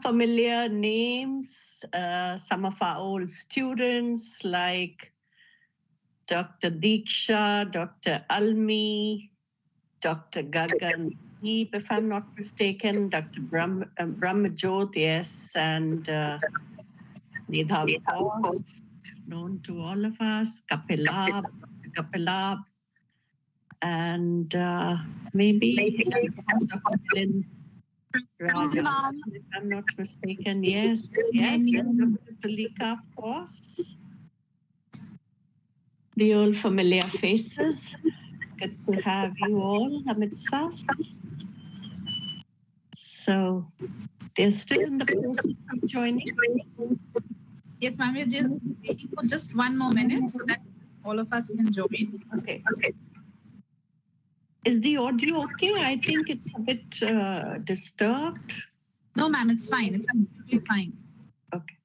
familiar names, some of our old students like Dr. Diksha, Dr. Almi, Dr. Gagan, if I'm not mistaken, Dr. Brahmajot, yes, and Medha, of course, known to all of us, Kapilab, and maybe Dr. Milind Raja, if I'm not mistaken, yes, and Dr. Tulika, of course. The old familiar faces. Good to have you all amidst us. So they're still in the process of joining. Yes, ma'am, we're just waiting for just one more minute so that all of us can join. Okay. Is the audio okay? I think it's a bit disturbed. No, ma'am, it's fine. It's absolutely fine. Okay.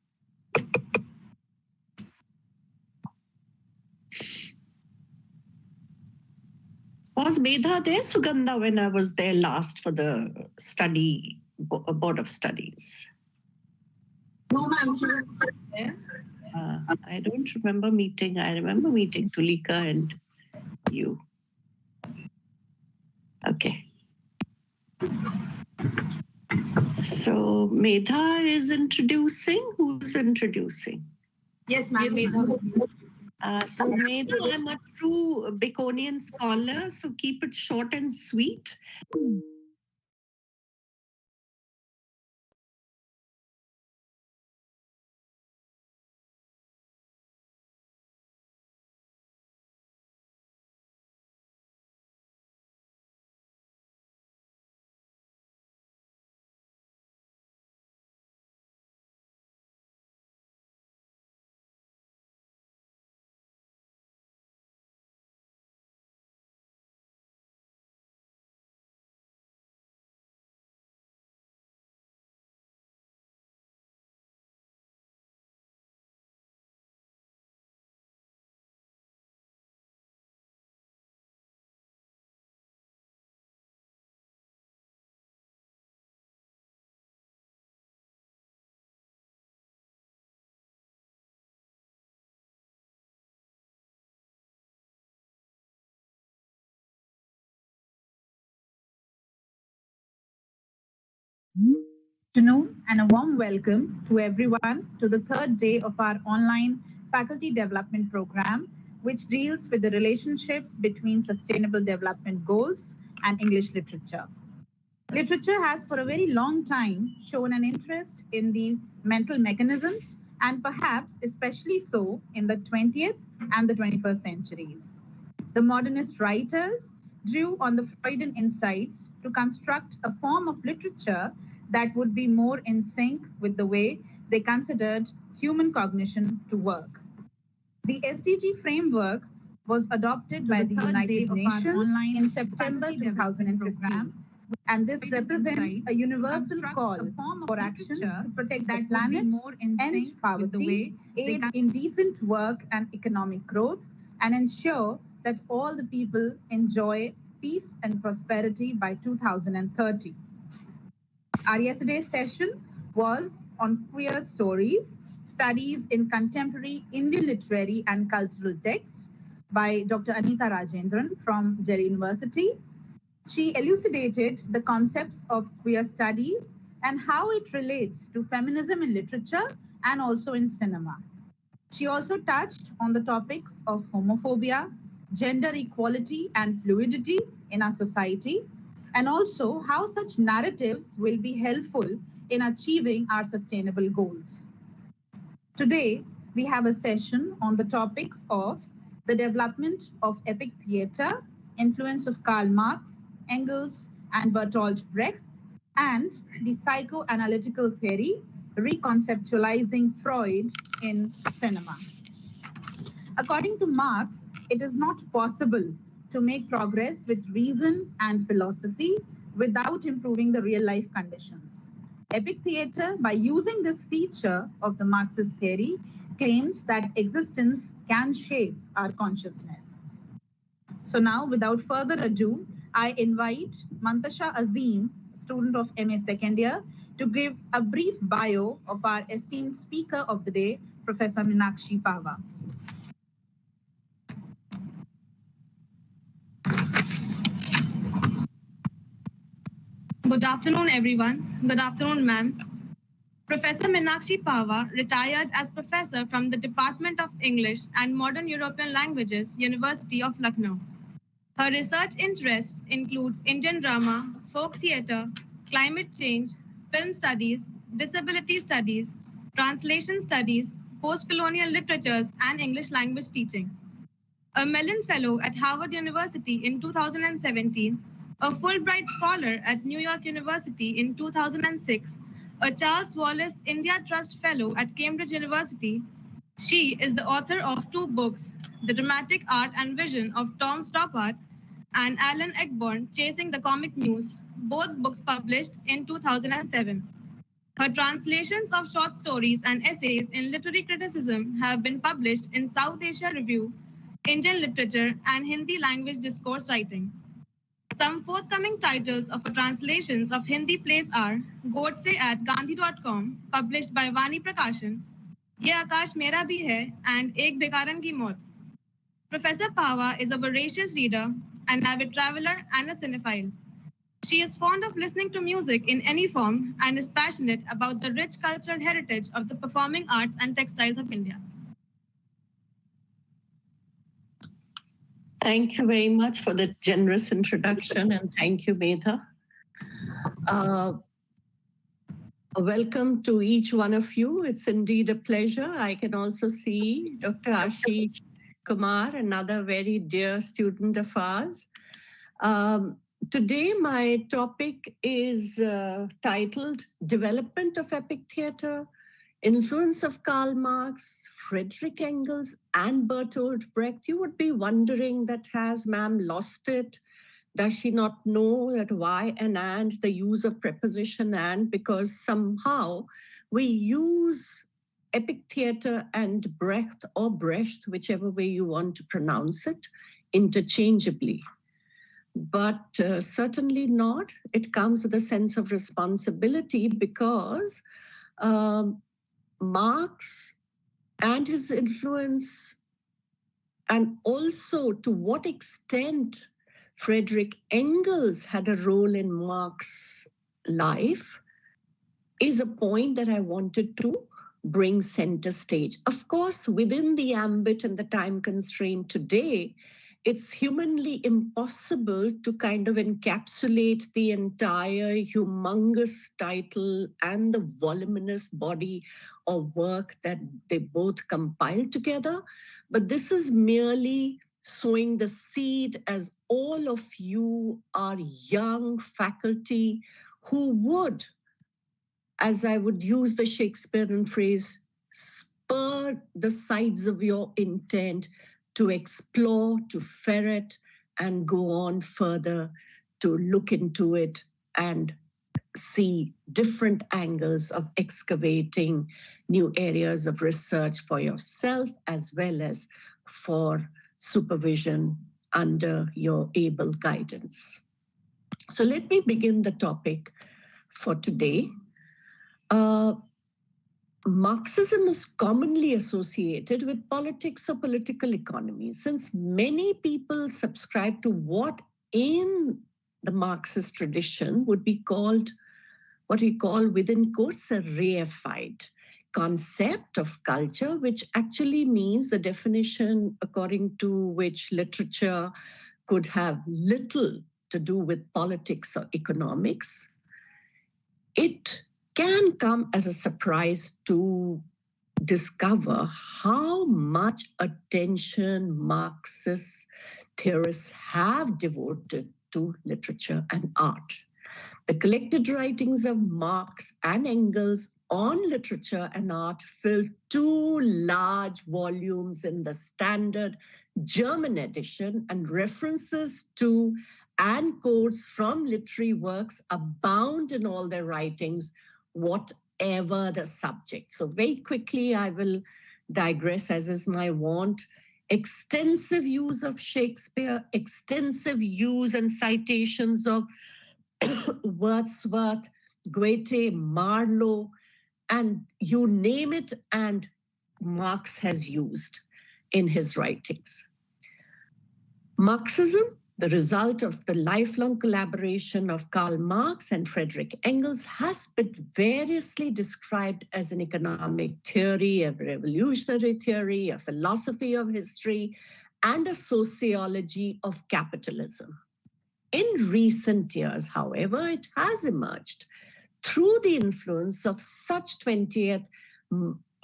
Was Medha there, Sugandha, when I was there last for the study, board of studies? No, ma'am, she was not there. I don't remember meeting. I remember meeting Tulika and you. Okay. So Medha is introducing. Who's introducing? Yes, ma'am. So Medha, I'm a true Baconian scholar, so keep it short and sweet. Good afternoon and a warm welcome to everyone to the third day of our online faculty development program, which deals with the relationship between sustainable development goals and English literature. Literature has for a very long time shown an interest in the mental mechanisms and perhaps especially so in the 20th and the 21st centuries. The modernist writers drew on the Freudian insights to construct a form of literature that would be more in sync with the way they considered human cognition to work. The SDG framework was adopted by the United Nations in September 2015, and this represents a universal call for action to protect the planet, end poverty, aid in decent work and economic growth, and ensure that all the people enjoy peace and prosperity by 2030. Our yesterday's session was on queer stories, studies in contemporary Indian literary and cultural texts by Dr. Anita Rajendran from Delhi University. She elucidated the concepts of queer studies and how it relates to feminism in literature and also in cinema. She also touched on the topics of homophobia, gender equality and fluidity in our society, and also how such narratives will be helpful in achieving our sustainable goals. Today, we have a session on the topics of the development of epic theater, influence of Karl Marx, Engels, and Bertolt Brecht, and the psychoanalytical theory, reconceptualizing Freud in cinema. According to Marx, it is not possible to make progress with reason and philosophy without improving the real life conditions. Epic theater, by using this feature of the Marxist theory, claims that existence can shape our consciousness. So now, without further ado, I invite Mantasha Azim, student of MA second year, to give a brief bio of our esteemed speaker of the day, Professor Meenakshi Pahwa. Good afternoon, everyone. Good afternoon, ma'am. Professor Meenakshi Pahwa retired as professor from the Department of English and Modern European Languages, University of Lucknow. Her research interests include Indian drama, folk theatre, climate change, film studies, disability studies, translation studies, post-colonial literatures, and English language teaching. A Mellon Fellow at Harvard University in 2017, a Fulbright Scholar at New York University in 2006, a Charles Wallace India Trust Fellow at Cambridge University. She is the author of 2 books, The Dramatic Art and Vision of Tom Stoppard and Alan Ayckbourn, Chasing the Comic Muse, both books published in 2007. Her translations of short stories and essays in literary criticism have been published in South Asia Review, Indian Literature, and Hindi language discourse writing. Some forthcoming titles of her translations of Hindi plays are Godse at Gandhi.com, published by Vani Prakashan, Ye Akash Mera Bhi Hai, and Ek Bekaran Ki Maut. Professor Pahwa is a voracious reader, an avid traveler, and a cinephile. She is fond of listening to music in any form and is passionate about the rich cultural heritage of the performing arts and textiles of India. Thank you very much for the generous introduction, and thank you, Medha. Welcome to each one of you. It's indeed a pleasure. I can also see Dr. Ashish Kumar, another very dear student of ours. Today, my topic is titled Development of Epic Theatre, Influence of Karl Marx, Friedrich Engels, and Bertolt Brecht. You would be wondering that has ma'am lost it? Does she not know that why and the use of preposition and? Because somehow we use epic theatre and Brecht or Brecht, whichever way you want to pronounce it, interchangeably. But certainly not. It comes with a sense of responsibility because Marx and his influence, and also to what extent Friedrich Engels had a role in Marx's life, is a point that I wanted to bring center stage. Of course, within the ambit and the time constraint today, it's humanly impossible to kind of encapsulate the entire humongous title and the voluminous body of work that they both compiled together. But this is merely sowing the seed, as all of you are young faculty who would, as I would use the Shakespearean phrase, spur the sides of your intent to explore, to ferret, and go on further to look into it and see different angles of excavating new areas of research for yourself as well as for supervision under your able guidance. So let me begin the topic for today. Marxism is commonly associated with politics or political economy, since many people subscribe to what in the Marxist tradition would be called, what we call within quotes, a reified concept of culture, which actually means the definition according to which literature could have little to do with politics or economics. It can come as a surprise to discover how much attention Marxist theorists have devoted to literature and art. The collected writings of Marx and Engels on literature and art fill 2 large volumes in the standard German edition, and references to and quotes from literary works abound in all their writings, whatever the subject. So very quickly, I will digress, as is my wont. Extensive use of Shakespeare, extensive use and citations of Wordsworth, Goethe, Marlowe, and you name it, and Marx has used in his writings. Marxism, the result of the lifelong collaboration of Karl Marx and Friedrich Engels, has been variously described as an economic theory, a revolutionary theory, a philosophy of history, and a sociology of capitalism. In recent years, however, it has emerged through the influence of such 20th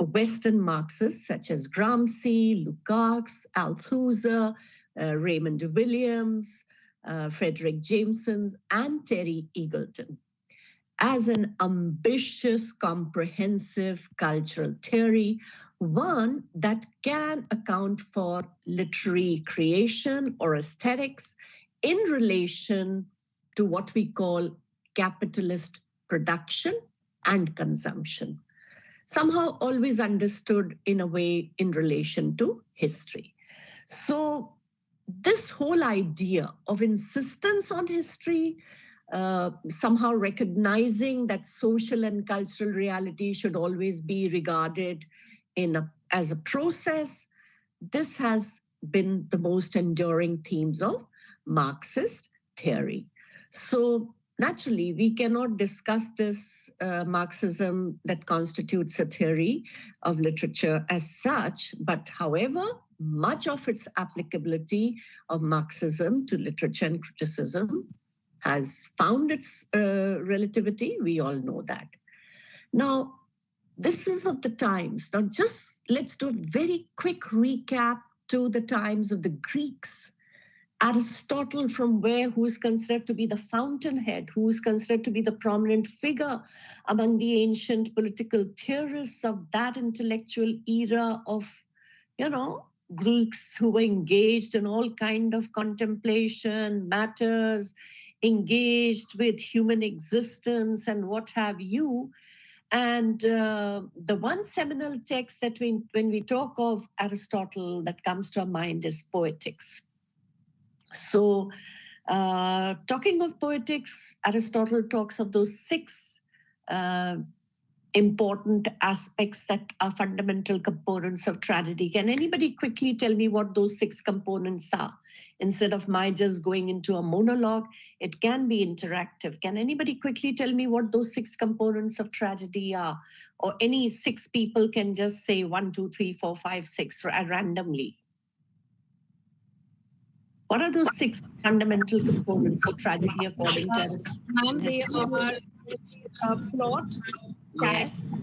Western Marxists such as Gramsci, Lukács, Althusser, Raymond Williams, Frederick Jameson, and Terry Eagleton, as an ambitious, comprehensive cultural theory, one that can account for literary creation or aesthetics in relation to what we call capitalist production and consumption, somehow always understood in a way in relation to history. So this whole idea of insistence on history, somehow recognizing that social and cultural reality should always be regarded as a process, this has been the most enduring themes of Marxist theory. So naturally, we cannot discuss this Marxism that constitutes a theory of literature as such, but however, much of its applicability of Marxism to literature and criticism has found its relativity. We all know that. Now, this is of the times. Now, just let's do a very quick recap to the times of the Greeks. Aristotle, who is considered to be the fountainhead, who is considered to be the prominent figure among the ancient political theorists of that intellectual era of, Greeks who were engaged in all kind of contemplation, matters, engaged with human existence and what have you. And the one seminal text that when we talk of Aristotle that comes to our mind is Poetics. So talking of Poetics, Aristotle talks of those 6 important aspects that are fundamental components of tragedy. Can anybody quickly tell me what those 6 components are? Instead of my just going into a monologue, it can be interactive. Can anybody quickly tell me what those 6 components of tragedy are? Or any 6 people can just say 1, 2, 3, 4, 5, 6 randomly. What are those 6 fundamental components of tragedy according to Aristotle? Ma'am, they are plot, yes,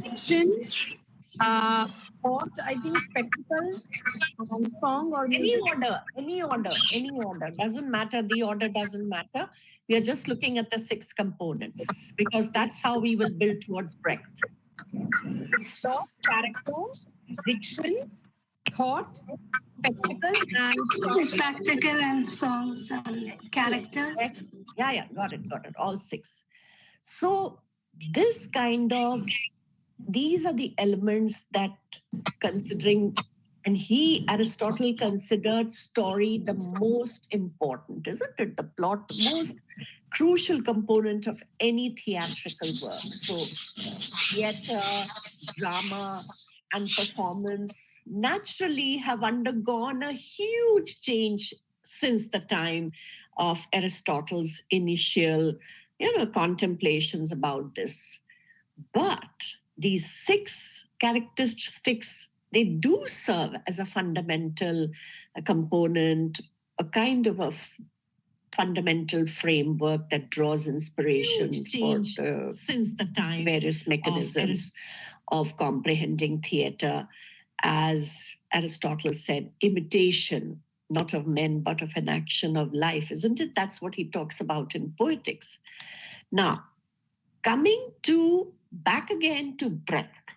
fiction, thought, I think spectacle, song or music. Any order. Doesn't matter. The order doesn't matter. We are just looking at the 6 components because that's how we will build towards Brecht. Plot, character, fiction, thought, spectacle and songs and characters. Yeah, got it. All 6. So these are the elements that considering, and Aristotle considered story the most important, isn't it? The plot, the most crucial component of any theatrical work. So theater, drama, and performance naturally have undergone a huge change since the time of Aristotle's initial, contemplations about this. But these 6 characteristics, they do serve as a fundamental component, a kind of a fundamental framework that draws inspiration for since the time various mechanisms of comprehending theater, as Aristotle said, imitation, not of men, but of an action of life, isn't it? That's what he talks about in Poetics. Now, coming back again to Brecht,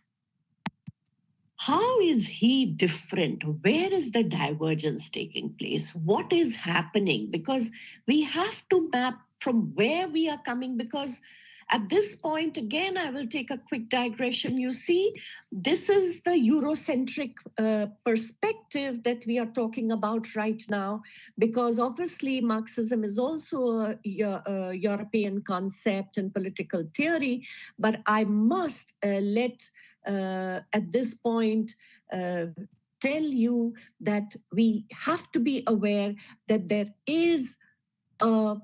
how is he different? Where is the divergence taking place? What is happening? Because we have to map from where we are coming, because At this point, again, I will take a quick digression. You see, this is the Eurocentric perspective that we are talking about right now, because obviously Marxism is also a European concept and political theory, but I must at this point, tell you that we have to be aware that there is a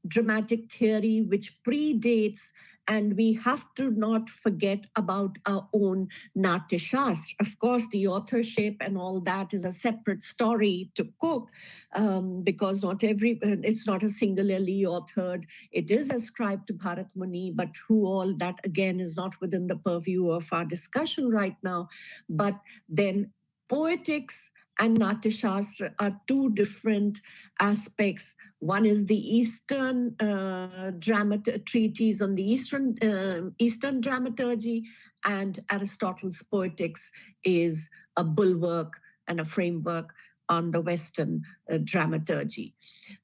dramatic theory which predates, and we have to not forget about our own Natyashastra. Of course, the authorship and all that is a separate story to cook, because it's not a singularly authored. It is ascribed to Bharat Muni, but who all that again is not within the purview of our discussion right now. But then poetics and Natyashastra are two different aspects. One is the Eastern treatise on the Eastern dramaturgy, and Aristotle's Poetics is a bulwark and a framework on the Western dramaturgy.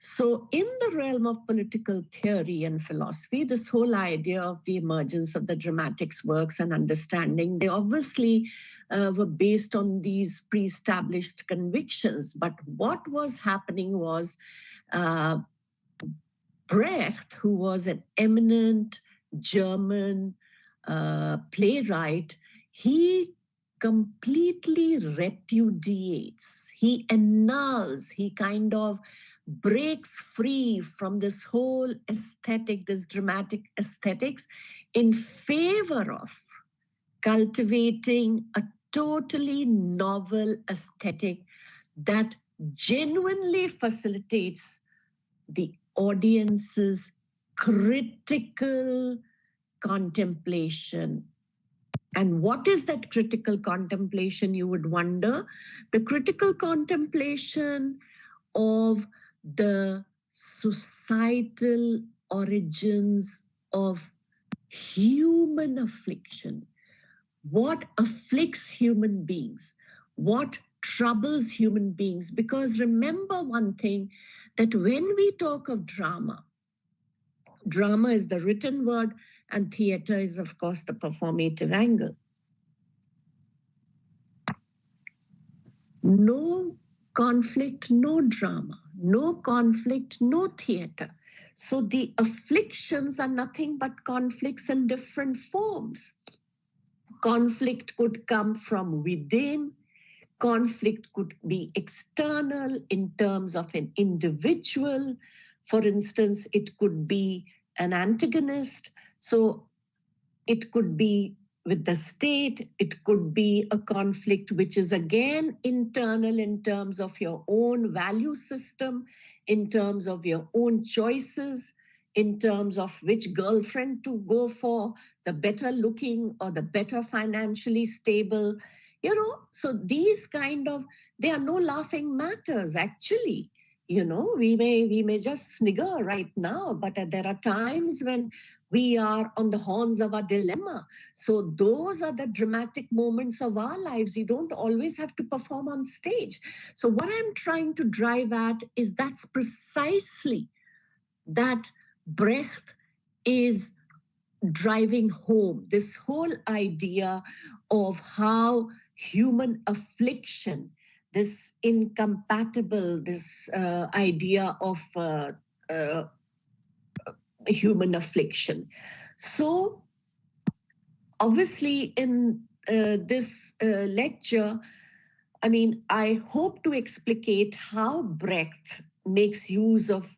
So in the realm of political theory and philosophy, this whole idea of the emergence of the dramatics works and understanding, they obviously were based on these pre-established convictions. But what was happening was Brecht, who was an eminent German playwright, he completely repudiates, he annuls, he kind of breaks free from this whole aesthetic, this dramatic aesthetics, in favor of cultivating a totally novel aesthetic that genuinely facilitates the audience's critical contemplation. And what is that critical contemplation, you would wonder? The critical contemplation of the societal origins of human affliction. What afflicts human beings? What troubles human beings? Because remember one thing, that when we talk of drama, drama is the written word and theater is, of course, the performative angle. No conflict, no drama. No conflict, no theater. So the afflictions are nothing but conflicts in different forms. Conflict could come from within. Conflict could be external in terms of an individual. For instance, it could be an antagonist. So it could be with the state. It could be a conflict which is again internal in terms of your own value system, in terms of your own choices, in terms of which girlfriend to go for, the better looking or the better financially stable. You know, so these kind of, they are no laughing matters actually. You know, we may just snigger right now, but there are times when we are on the horns of a dilemma. So those are the dramatic moments of our lives. You don't always have to perform on stage. So what I'm trying to drive at is that's precisely that Brecht is driving home, this whole idea of how human affliction, this incompatible, this idea of human affliction. So obviously in this lecture, I mean, I hope to explicate how Brecht makes use of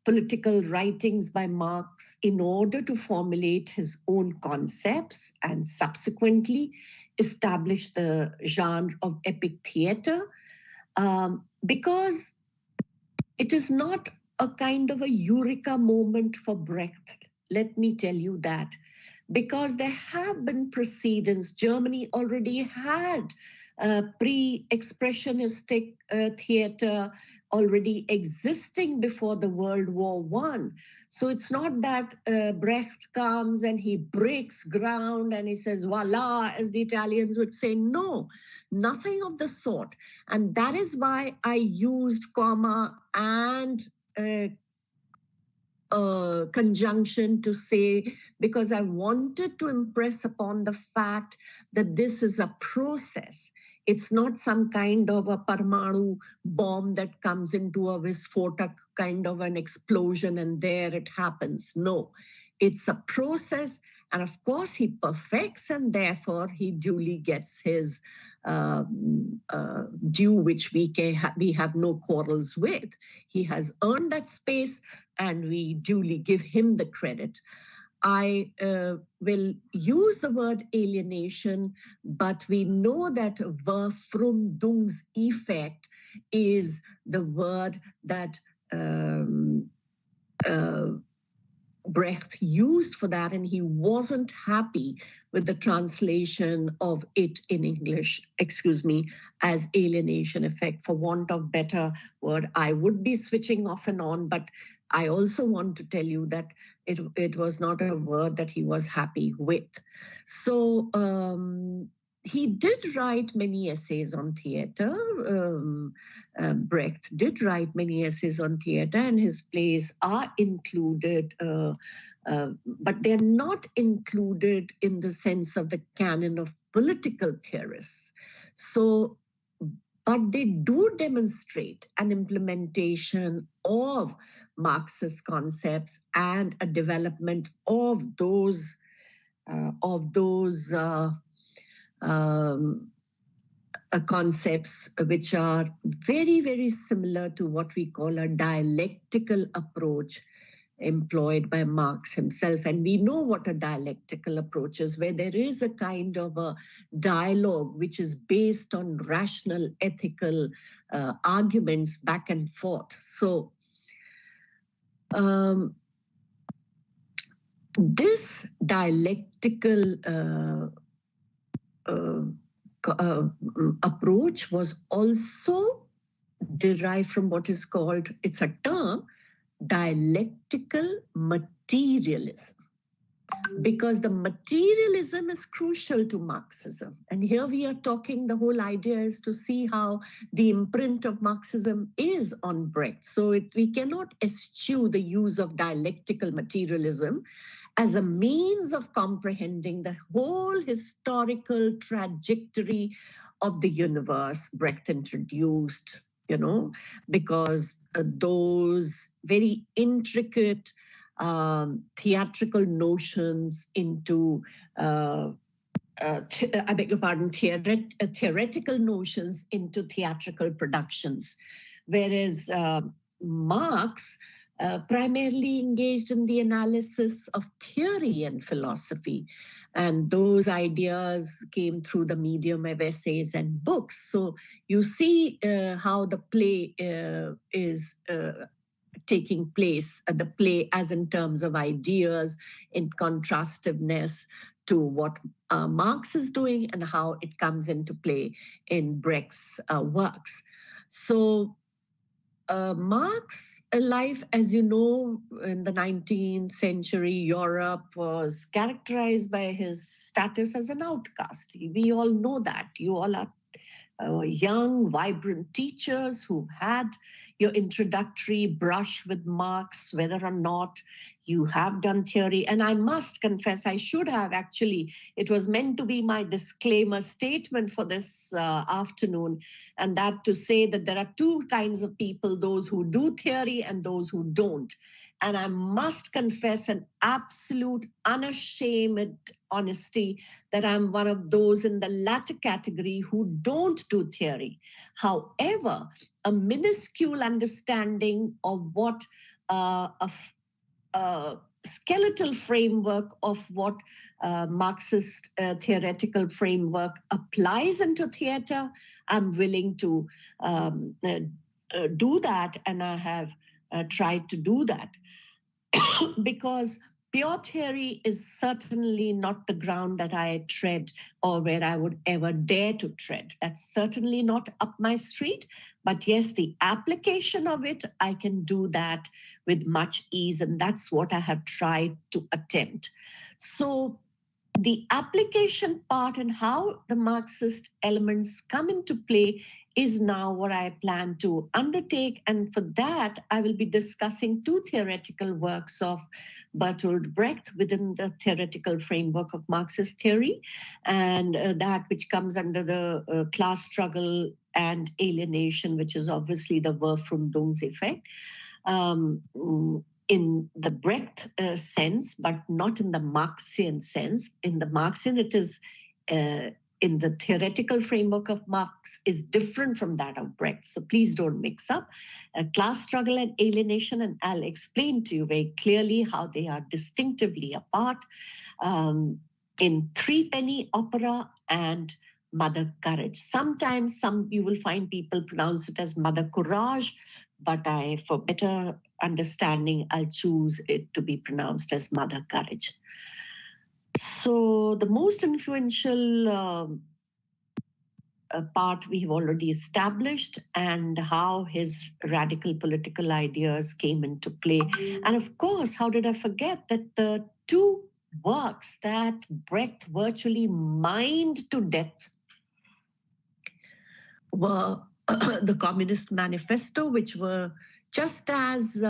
political writings by Marx in order to formulate his own concepts and subsequently establish the genre of epic theater, because it is not a kind of a eureka moment for Brecht. Let me tell you that, because there have been precedents. Germany already had pre-expressionistic theater already existing before the World War I. So it's not that Brecht comes and he breaks ground and he says, voila, as the Italians would say. No, nothing of the sort. And that is why I used comma and conjunction to say, because I wanted to impress upon the fact that this is a process. It's not some kind of a Parmanu bomb that comes into a Visfotak kind of an explosion and there it happens. No, it's a process. And of course, he perfects, and therefore he duly gets his due, which we have no quarrels with. He has earned that space, and we duly give him the credit. I will use the word alienation, but we know that Verfremdung's effect is the word that Brecht used for that, and he wasn't happy with the translation of it in English, as alienation effect, for want of better word. I would be switching off and on, but I also want to tell you that it was not a word that he was happy with. So he did write many essays on theater. Brecht did write many essays on theater, and his plays are included, but they're not included in the sense of the canon of political theorists. So, but they do demonstrate an implementation of Marxist concepts and a development of those concepts which are very, very similar to what we call a dialectical approach employed by Marx himself. And we know what a dialectical approach is, where there is a kind of a dialogue which is based on rational, ethical arguments back and forth. So this dialectical approach was also derived from what is called, it's a term, dialectical materialism, because the materialism is crucial to Marxism. And here we are talking, the whole idea is to see how the imprint of Marxism is on Brecht. So we cannot eschew the use of dialectical materialism as a means of comprehending the whole historical trajectory of the universe Brecht introduced, because those very intricate theatrical notions into, I beg your pardon, theoretical notions into theatrical productions. Whereas Marx primarily engaged in the analysis of theory and philosophy. And those ideas came through the medium of essays and books. So you see how the play is taking place, the play as in terms of ideas, in contrastiveness to what Marx is doing and how it comes into play in Brecht's works. So Marx's life, as you know, in the 19th century, Europe was characterized by his status as an outcast. We all know that. You all are young, vibrant teachers who've had your introductory brush with Marx, whether or not you have done theory. And I must confess, I should have actually, it was meant to be my disclaimer statement for this afternoon, and that to say that there are two kinds of people, those who do theory and those who don't. And I must confess an absolute unashamed honesty that I'm one of those in the latter category who don't do theory. However, a minuscule understanding of what a skeletal framework of what Marxist theoretical framework applies into theater, I'm willing to do that, and I have tried to do that. Because pure theory is certainly not the ground that I tread or where I would ever dare to tread. That's certainly not up my street. But yes, the application of it, I can do that with much ease. And that's what I have tried to attempt. So the application part and how the Marxist elements come into play is now what I plan to undertake. And for that, I will be discussing two theoretical works of Bertolt Brecht within the theoretical framework of Marxist theory, and that which comes under the class struggle and alienation, which is obviously the Verfremdungseffekt. In the Brecht sense, but not in the Marxian sense. In the Marxian, it is in the theoretical framework of Marx is different from that of Brecht. So please don't mix up class struggle and alienation, and I'll explain to you very clearly how they are distinctively apart in Threepenny Opera and Mother Courage. Sometimes you will find people pronounce it as Mother Courage, but for better understanding, I'll choose it to be pronounced as Mother Courage. So the most influential part we've already established, and how his radical political ideas came into play. And of course, how did I forget that the two works that Brecht virtually mined to death were the Communist Manifesto, which were just as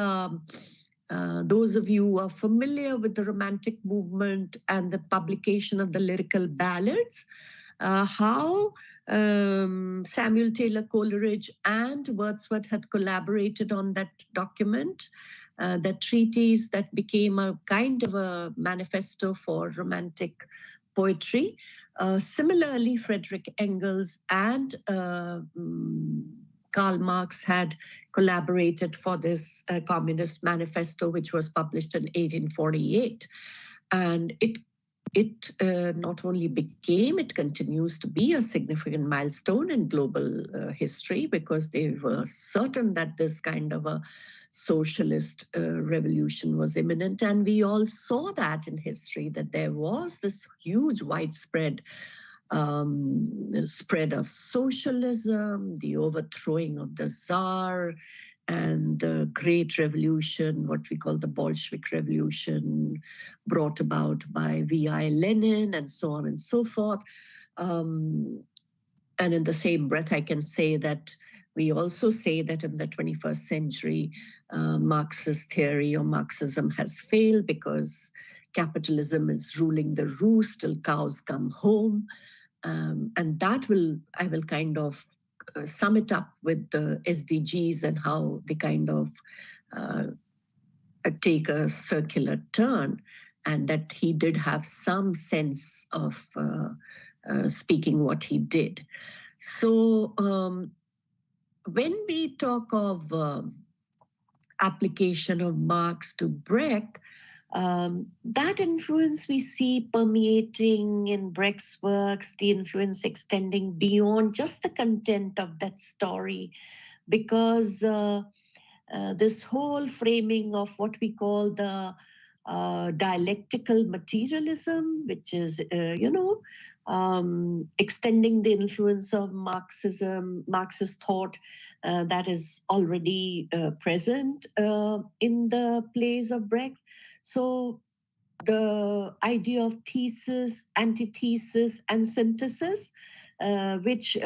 those of you who are familiar with the Romantic movement and the publication of the lyrical ballads, how Samuel Taylor Coleridge and Wordsworth had collaborated on that document, that treatise that became a kind of a manifesto for Romantic poetry. Similarly, Friedrich Engels and Karl Marx had collaborated for this Communist Manifesto, which was published in 1848. And it not only became, it continues to be a significant milestone in global history, because they were certain that this kind of a socialist revolution was imminent. And we all saw that in history, that there was this huge widespread spread of socialism, the overthrowing of the Tsar, and the great revolution, what we call the Bolshevik Revolution, brought about by V.I. Lenin, and so on and so forth. And in the same breath, I can say that we also say that in the 21st century, Marxist theory or Marxism has failed, because capitalism is ruling the roost till cows come home. And that I will kind of sum it up with the SDGs and how they kind of take a circular turn, and that he did have some sense of speaking what he did. So when we talk of application of Marx to Brecht, that influence we see permeating in Brecht's works, the influence extending beyond just the content of that story, because this whole framing of what we call the dialectical materialism, which is, extending the influence of Marxism, Marxist thought that is already present in the plays of Brecht. So the idea of thesis, antithesis, and synthesis, which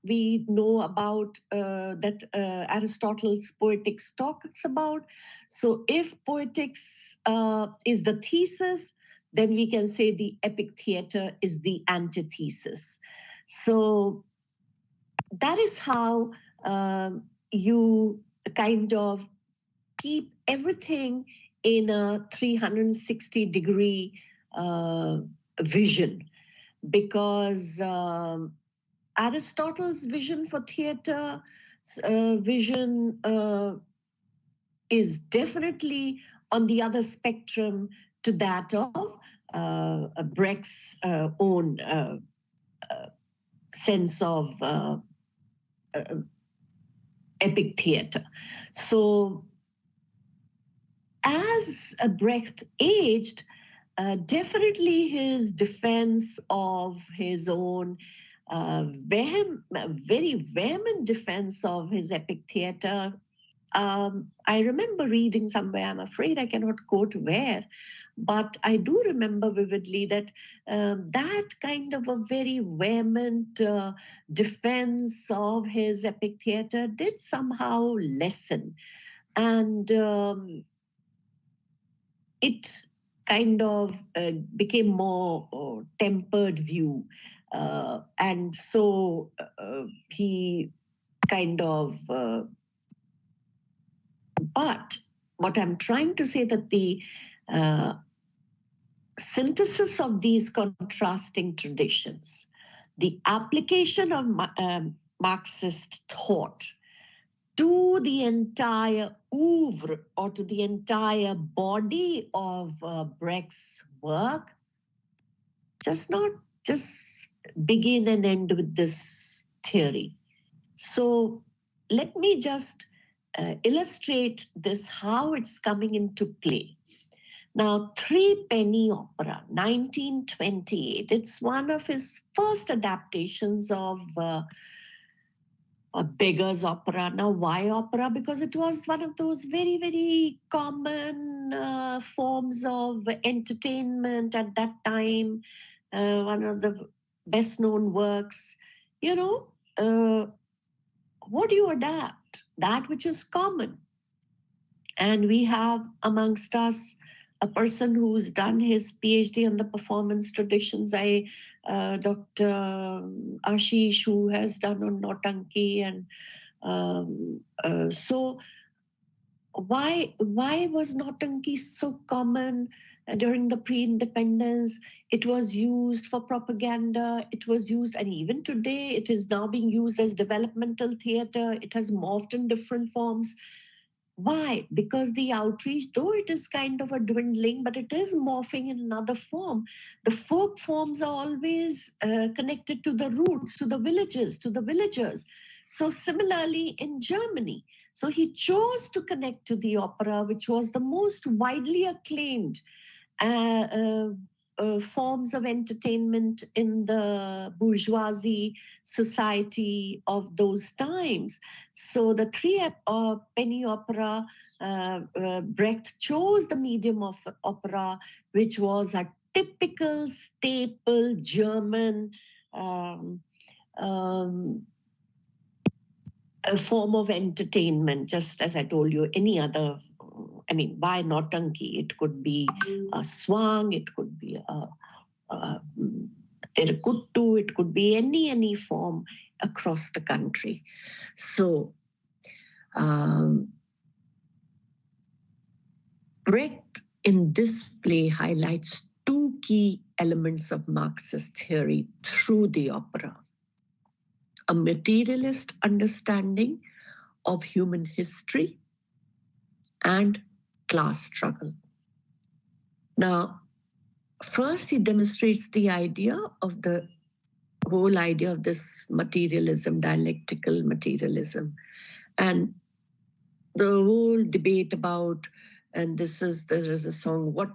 we know about that Aristotle's Poetics talks about. So if Poetics is the thesis, then we can say the epic theater is the antithesis. So that is how you kind of keep everything in a 360-degree vision, because Aristotle's vision for theater vision is definitely on the other spectrum to that of Brecht's own sense of epic theater. So as Brecht aged, definitely his defense of his own very vehement defense of his epic theater I remember reading somewhere, I'm afraid I cannot quote where, but I do remember vividly that that kind of a very vehement defense of his epic theatre did somehow lessen. And it kind of became more tempered view. And so he kind of, but what I'm trying to say that the synthesis of these contrasting traditions, the application of Marxist thought to the entire oeuvre or to the entire body of Brecht's work, just not just begin and end with this theory. So let me just illustrate this, how it's coming into play. Now, Three Penny Opera, 1928. It's one of his first adaptations of a beggar's opera. Now, why opera? Because it was one of those very, very common forms of entertainment at that time. One of the best known works. You know, what do you adapt? That which is common. And we have amongst us a person who's done his PhD on the performance traditions, Dr. Ashish, who has done on Nautanki. And so why was Nautanki so common during the pre-independence? It was used for propaganda. It was used, and even today, it is now being used as developmental theater. It has morphed in different forms. Why? Because the outreach, though it is kind of a dwindling, but it is morphing in another form. The folk forms are always connected to the roots, to the villages, to the villagers. So similarly in Germany. So he chose to connect to the opera, which was the most widely acclaimed forms of entertainment in the bourgeoisie society of those times. So the Three Penny Opera, Brecht chose the medium of opera, which was a typical staple German a form of entertainment, just as I told you, any other. I mean, why Nautanki? It could be a swang, it could be a terakuttu, it could be any form across the country. So Brecht in this play highlights two key elements of Marxist theory through the opera: a materialist understanding of human history and class struggle. Now, first he demonstrates the idea of the whole idea of this materialism, dialectical materialism, and the whole debate about, and there is a song, what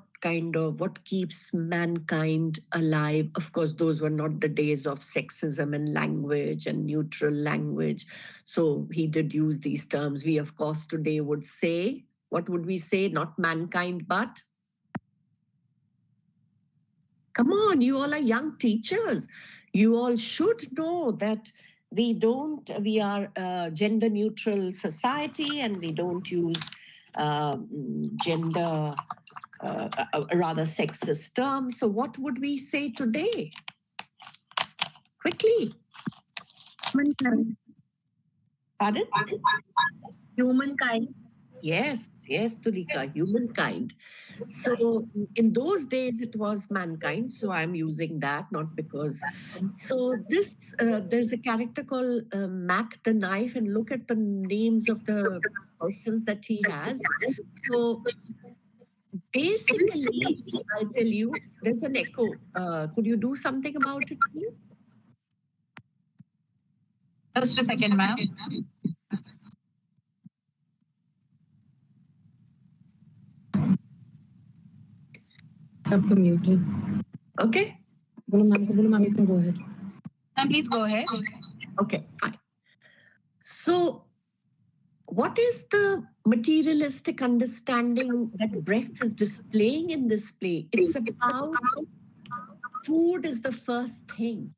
keeps mankind alive? Of course, those were not the days of sexism and language and neutral language. So he did use these terms. We, of course, today would say, what would we say? Not mankind, but? Come on, you all are young teachers. You all should know that we are a gender neutral society, and we don't use gender, rather sexist terms. So what would we say today? Quickly. Humankind. Pardon? Humankind. Yes, Tulika, humankind. So in those days it was mankind. So I'm using that, not because. So this, there's a character called Mac the Knife, and look at the names of the persons that he has. So basically, I'll tell you, there's an echo. Could you do something about it, please? Just a second, ma'am. Sab to muted. Okay. Ma'am, you can go ahead. Ma'am, please go ahead. Okay, fine. So what is the materialistic understanding that Brecht is displaying in this play? It's about food is the first thing.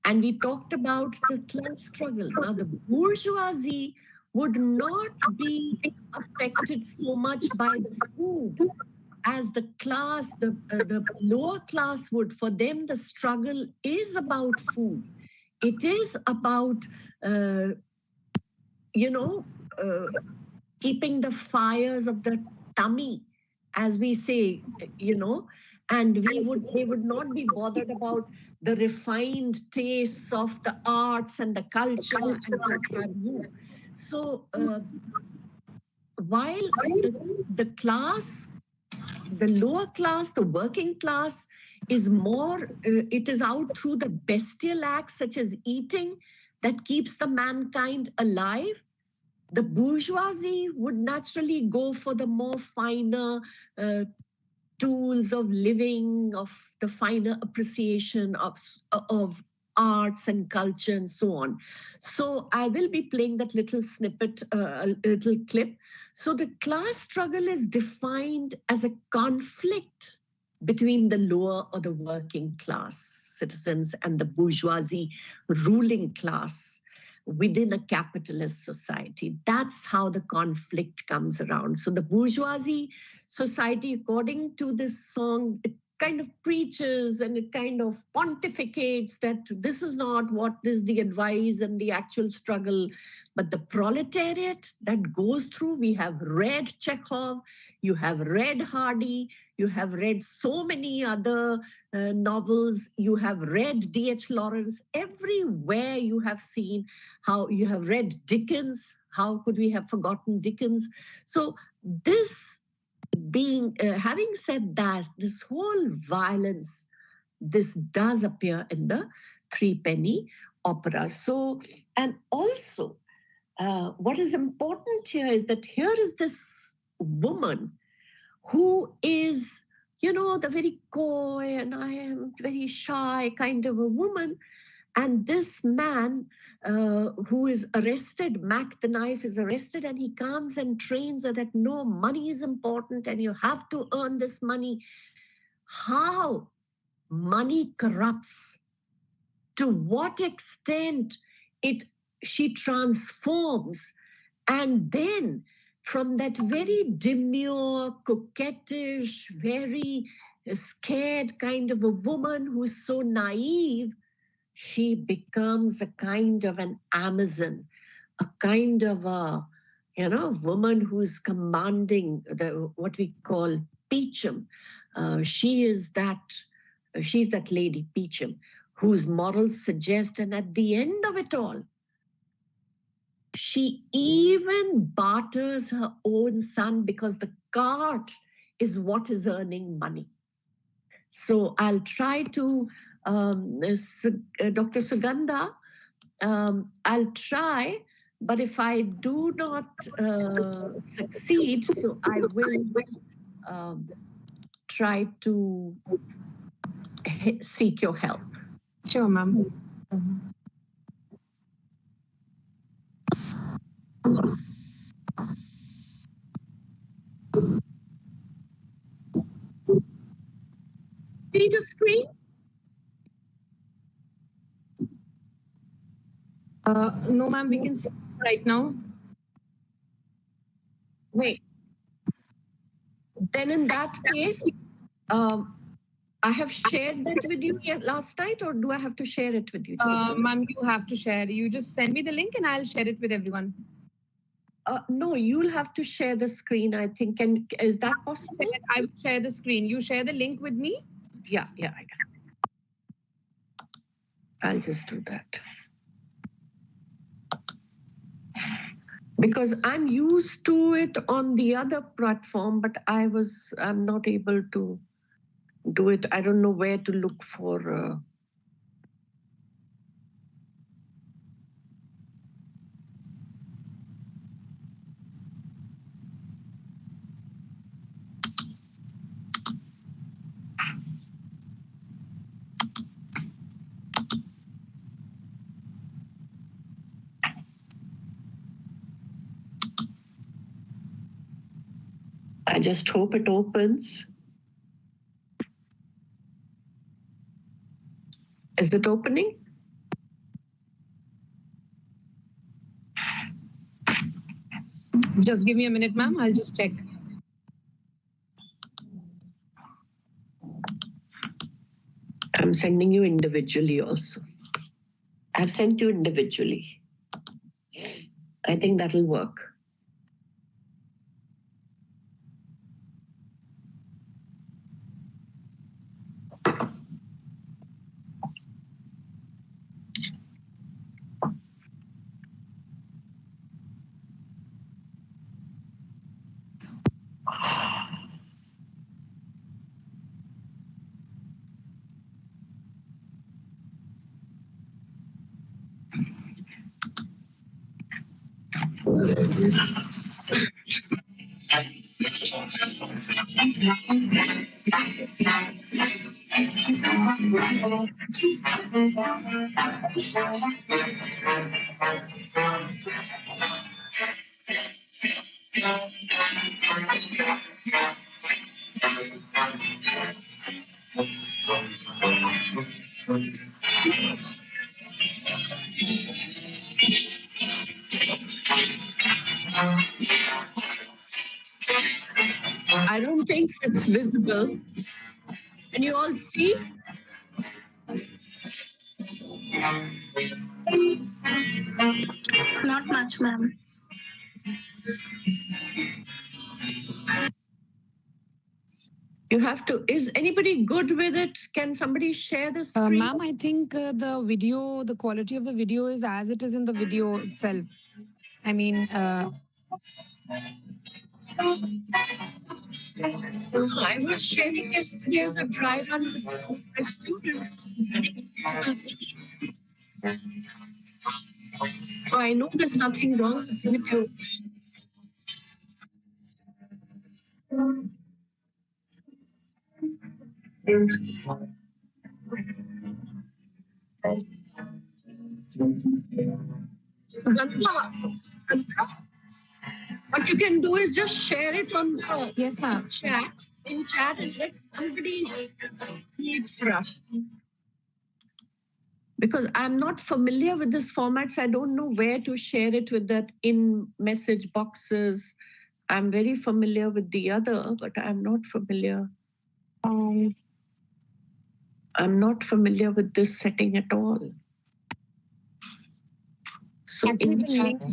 And we talked about the class struggle. Now, the bourgeoisie would not be affected so much by the food as the class, the lower class would. For them, the struggle is about food. It is about, keeping the fires of the tummy, as we say, and they would not be bothered about the refined tastes of the arts and the culture and what have you. So while the class, the lower class, the working class is more, it is out through the bestial acts such as eating that keeps the mankind alive. The bourgeoisie would naturally go for the more finer tools of living, of the finer appreciation of arts and culture and so on. So I will be playing that little snippet, a little clip. So the class struggle is defined as a conflict between the lower or the working class citizens and the bourgeoisie ruling class within a capitalist society. That's how the conflict comes around. So the bourgeoisie society, according to this song, it kind of preaches and it kind of pontificates that this is not what is the advice and the actual struggle. But the proletariat that goes through, we have read Chekhov, you have read Hardy, you have read so many other novels, you have read D.H. Lawrence, everywhere you have seen how you have read Dickens. How could we have forgotten Dickens? So this being, having said that, this whole violence, this does appear in the Three Penny Opera. So, and also what is important here is that here is this woman who is, the very coy and I am very shy kind of a woman. And this man who is arrested, Mac the Knife is arrested, and he comes and trains her that no, money is important and you have to earn this money. How money corrupts, to what extent she transforms, and then from that very demure, coquettish, very scared kind of a woman who is so naive, she becomes a kind of an Amazon, a kind of a, woman who is commanding what we call Peachum. She's that Lady Peachum, whose morals suggest, and at the end of it all, she even barters her own son because the cart is what is earning money. So I'll try to, Dr. Sugandha, I'll try, but if I do not succeed, so I will try to seek your help. Sure, ma'am. See the screen? No, ma'am, we can see right now. Wait. Then in that case, I have shared that with you last night, or do I have to share it with you? Ma'am, you have to share. You just send me the link and I'll share it with everyone. No, you'll have to share the screen, I think. And is that possible? I will share the screen. You share the link with me? Yeah. I'll just do that. Because I'm used to it on the other platform, but I'm not able to do it. I don't know where to look for. I just hope it opens. Is it opening? Just give me a minute, ma'am. I'll just check. I'm sending you individually also. I've sent you individually. I think that'll work. I don't think it's visible. Can you all see? Not much, ma'am. You have to. Is anybody good with it? Can somebody share the screen? Ma'am, I think the video, the quality of the video is as it is in the video itself. I mean, I was sharing yesterday as a dry run with my students. So I know there's nothing wrong with the video. What you can do is just share it on the yes, ma'am. chat, and let somebody lead for us. Because I'm not familiar with this format, so I don't know where to share it with that in message boxes. I'm very familiar with the other, but I'm not familiar. I'm not familiar with this setting at all. So Actually, in the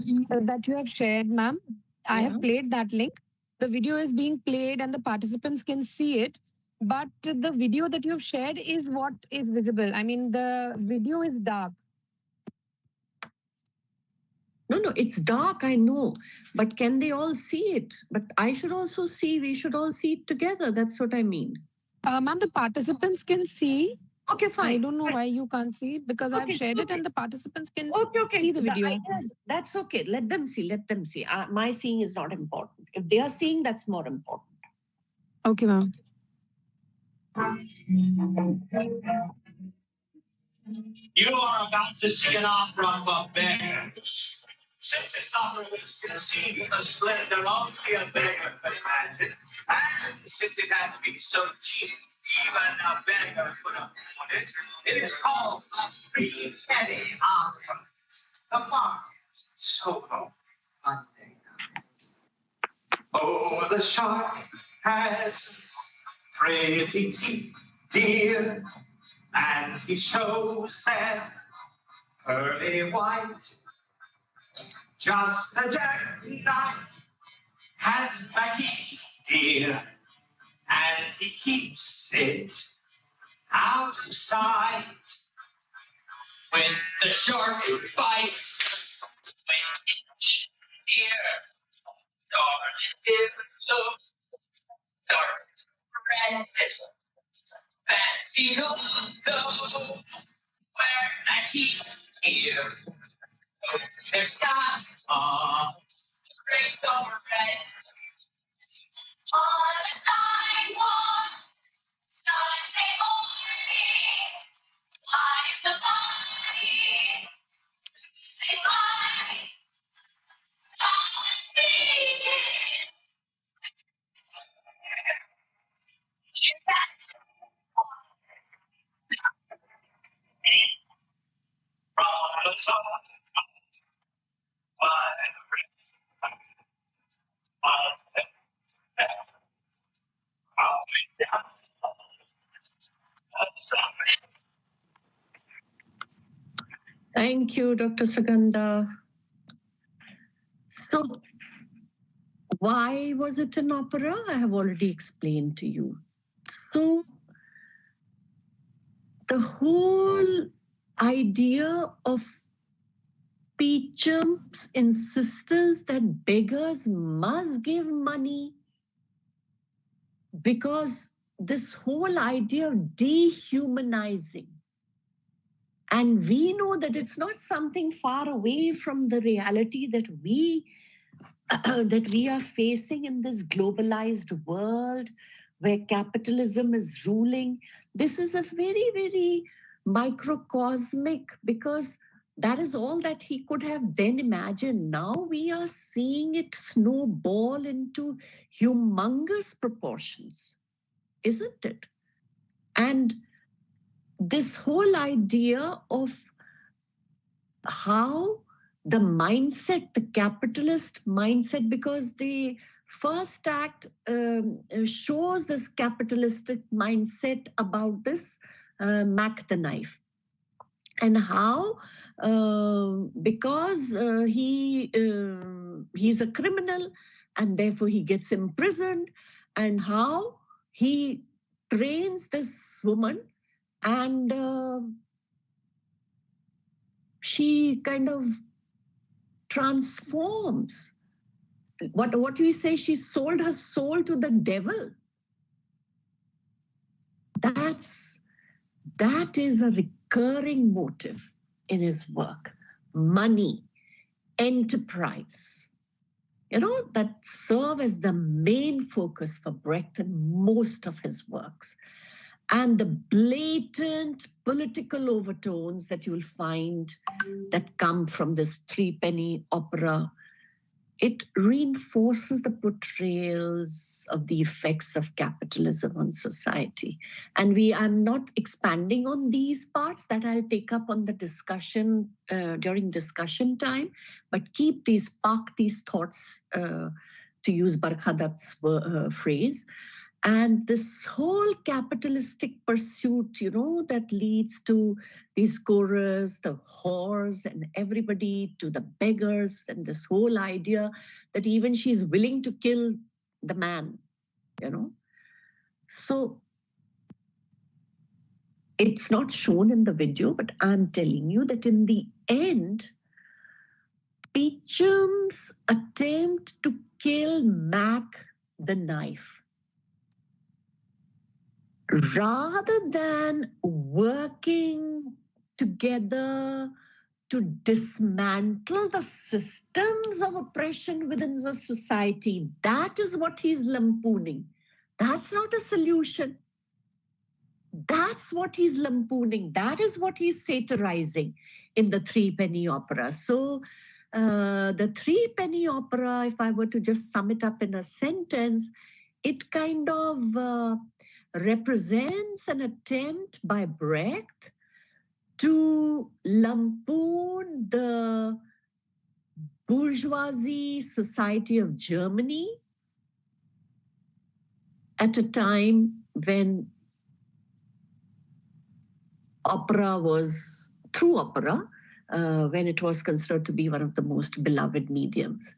link that you have shared, ma'am, I have played that link. The video is being played and the participants can see it. But the video that you have shared is what is visible. I mean, the video is dark. No, it's dark, I know. But can they all see it? But I should also see, we should all see it together. That's what I mean. Ma'am, the participants can see. Okay, fine. I don't know why you can't see because I've shared it and the participants can see the video. That's okay. Let them see. My seeing is not important. If they are seeing, that's more important. Okay, ma'am. You are about to see an opera of bears. Since this opera was conceived in the splendor only a beggar could imagine, and since it had to be so cheap, even a beggar could afford it, it is called a 3-penny opera. The Market, Soho, Monday night. Oh, the shark has pretty teeth, dear, and he shows them pearly white. Just a jackknife has Maggie, dear, and he keeps it out of sight. When the shark bites, when it's here, dark is so dark red. Fancy who'll go where that he's here. There's not a great overhead. On the sidewalk, Sunday morning, lies a body. They lie. Someone's speaking. Thank you, Dr. Sugandha. So, why was it an opera? I have already explained to you. So, the whole idea of Peacham's insistence that beggars must give money, because this whole idea of dehumanizing, and we know that it's not something far away from the reality that we are facing in this globalized world where capitalism is ruling. This is a very, very microcosmic, because that is all that he could have then imagined. Now we are seeing it snowball into humongous proportions, isn't it? And this whole idea of how the mindset, the capitalist mindset, because the first act shows this capitalistic mindset about this Mac the knife, and how because he's a criminal and therefore he gets imprisoned, and how he trains this woman, and she kind of transforms. What we say, she sold her soul to the devil. That is a recurring motive in his work. Money, enterprise, that serve as the main focus for Brecht in most of his works. And the blatant political overtones that you will find that come from this Threepenny Opera, it reinforces the portrayals of the effects of capitalism on society. And I'm not expanding on these parts, that I'll take up on the discussion during discussion time, but park these thoughts, to use Barkha phrase. And this whole capitalistic pursuit, that leads to these chorus, the whores, and everybody, to the beggars, and this whole idea that even she's willing to kill the man, So it's not shown in the video, but I'm telling you that in the end, Peacham's attempt to kill Mac the knife, rather than working together to dismantle the systems of oppression within the society, that is what he's lampooning. That's not a solution. That's what he's lampooning. That is what he's satirizing in the Threepenny Opera. So the Threepenny Opera, if I were to just sum it up in a sentence, it kind of represents an attempt by Brecht to lampoon the bourgeoisie society of Germany at a time when opera was, through opera, when it was considered to be one of the most beloved mediums.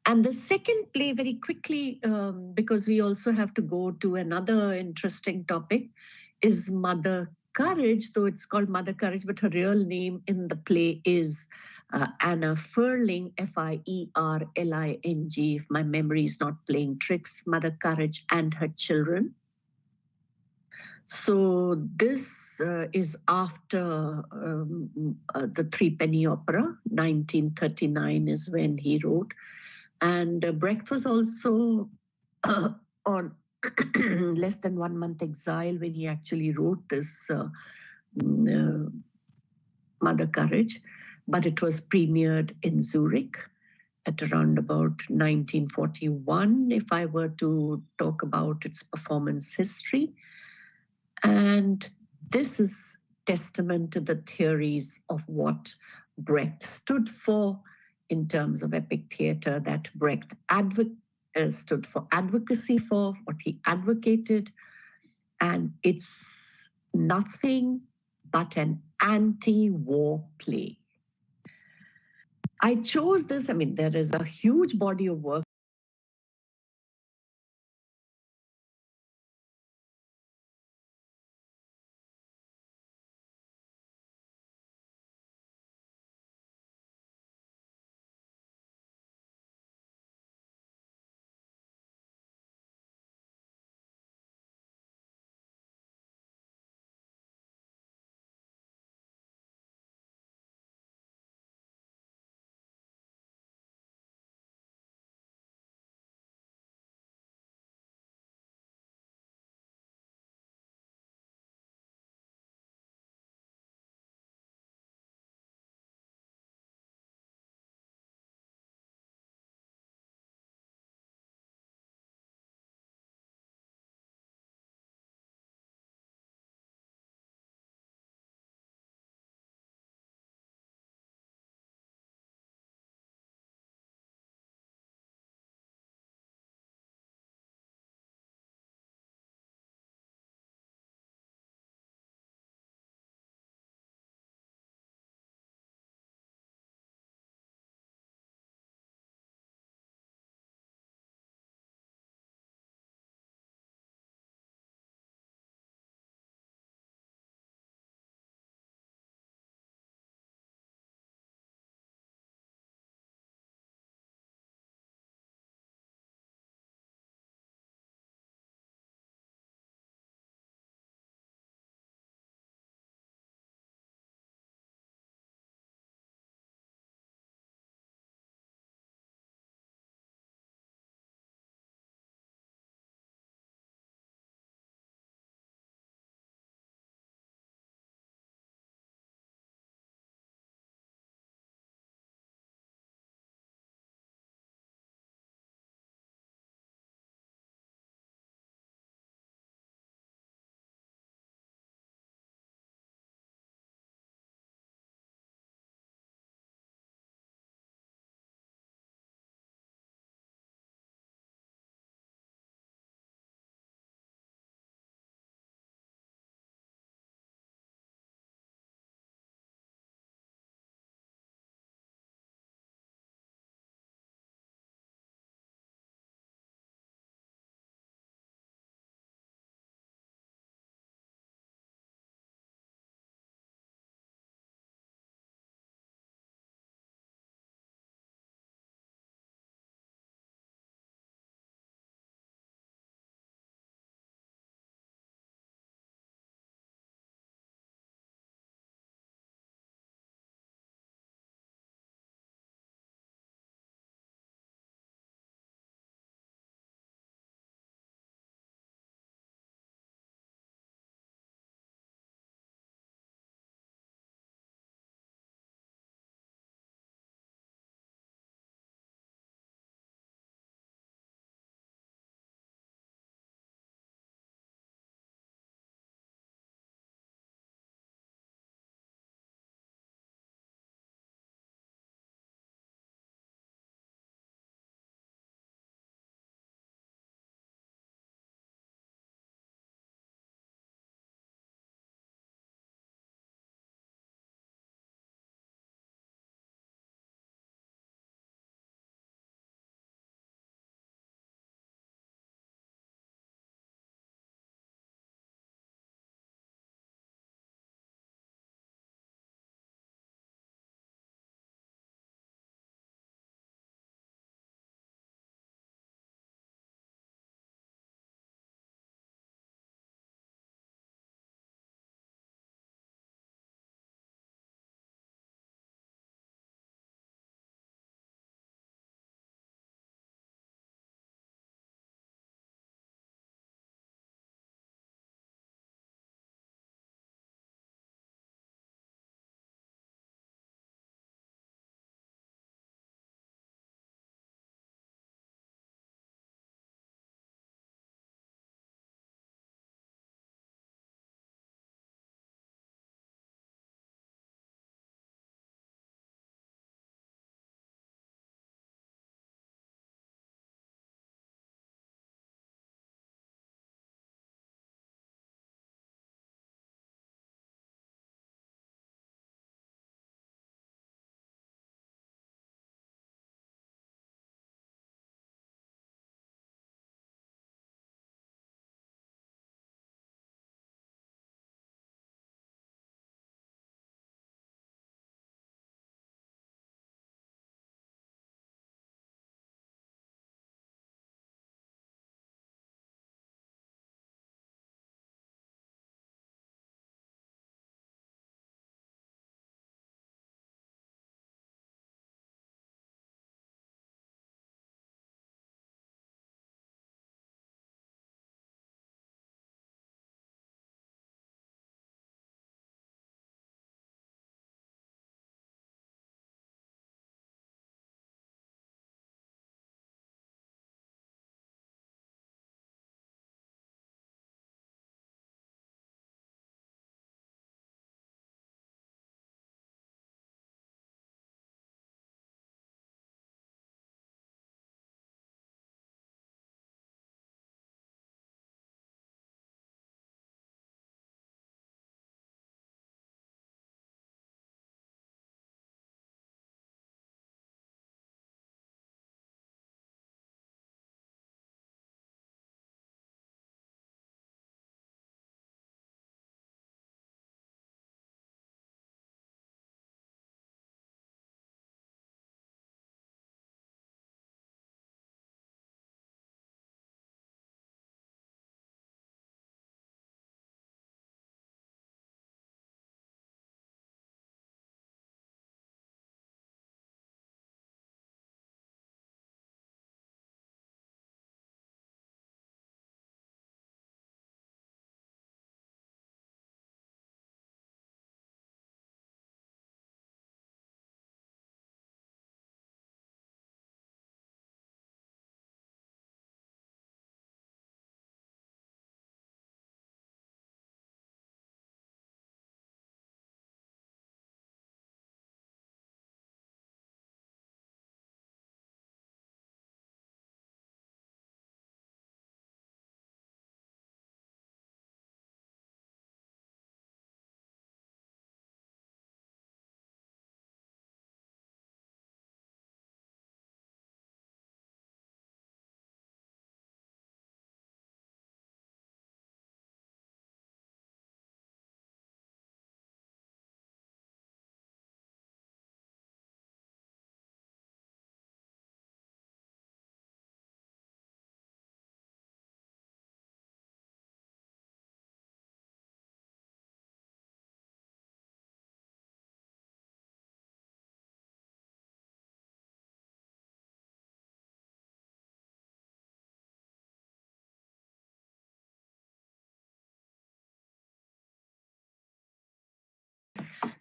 And the second play, very quickly, because we also have to go to another interesting topic, is Mother Courage, though it's called Mother Courage, but her real name in the play is Anna Ferling, F-I-E-R-L-I-N-G, if my memory is not playing tricks, Mother Courage and Her Children. So this is after the Threepenny Opera, 1939 is when he wrote. And Brecht was also on less than 1 month exile when he actually wrote this Mother Courage, but it was premiered in Zurich at around about 1941, if I were to talk about its performance history. And this is testament to the theories of what Brecht stood for in terms of epic theatre, that Brecht stood for advocacy for, what he advocated. And it's nothing but an anti-war play. I chose this, I mean, there is a huge body of work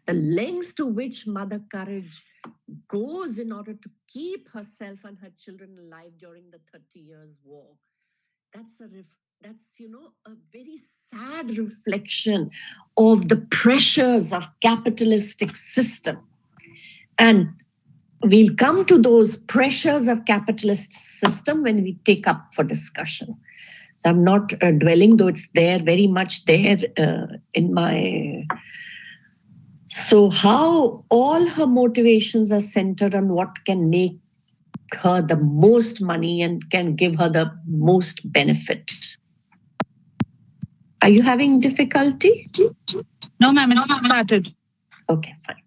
the lengths to which Mother Courage goes in order to keep herself and her children alive during the 30 Years' War. That's a very sad reflection of the pressures of capitalistic system. And we'll come to those pressures of capitalist system when we take up for discussion. So I'm not dwelling, though it's there, very much there in my... So how all her motivations are centered on what can make her the most money and can give her the most benefit. Are you having difficulty? No, ma'am, it's started. Okay, fine.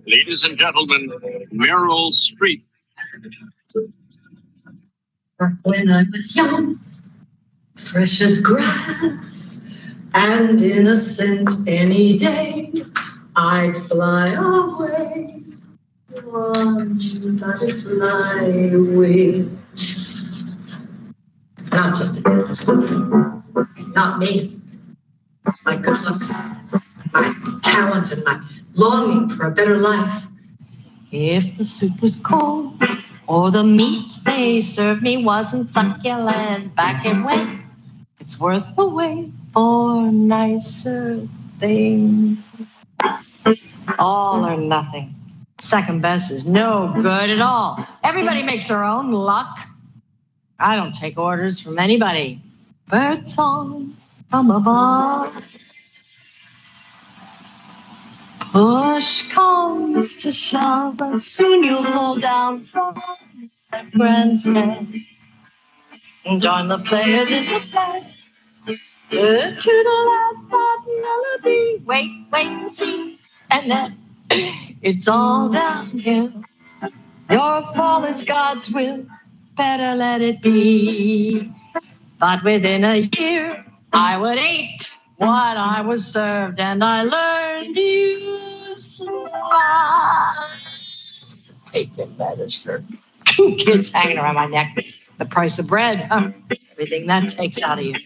Ladies and gentlemen, Meryl Streep. When I was young, fresh as grass, and innocent any day, I'd fly away, one butterfly away. Not just a not me. My good looks, my talent, and my longing for a better life. If the soup was cold, or the meat they served me wasn't succulent back and wet, it's worth the wait for nicer things. All or nothing. Second best is no good at all. Everybody makes their own luck. I don't take orders from anybody. Birdsong from above. Push comes to shove, and soon you'll fall down from that grandstand and join the players in the band. To the left, that melody. Wait and see, and then it's all downhill. Your fall is God's will. Better let it be. But within a year, I would eat what I was served, and I learned to use my bacon medicine. 2 kids hanging around my neck. The price of bread, huh? Everything that takes out of you.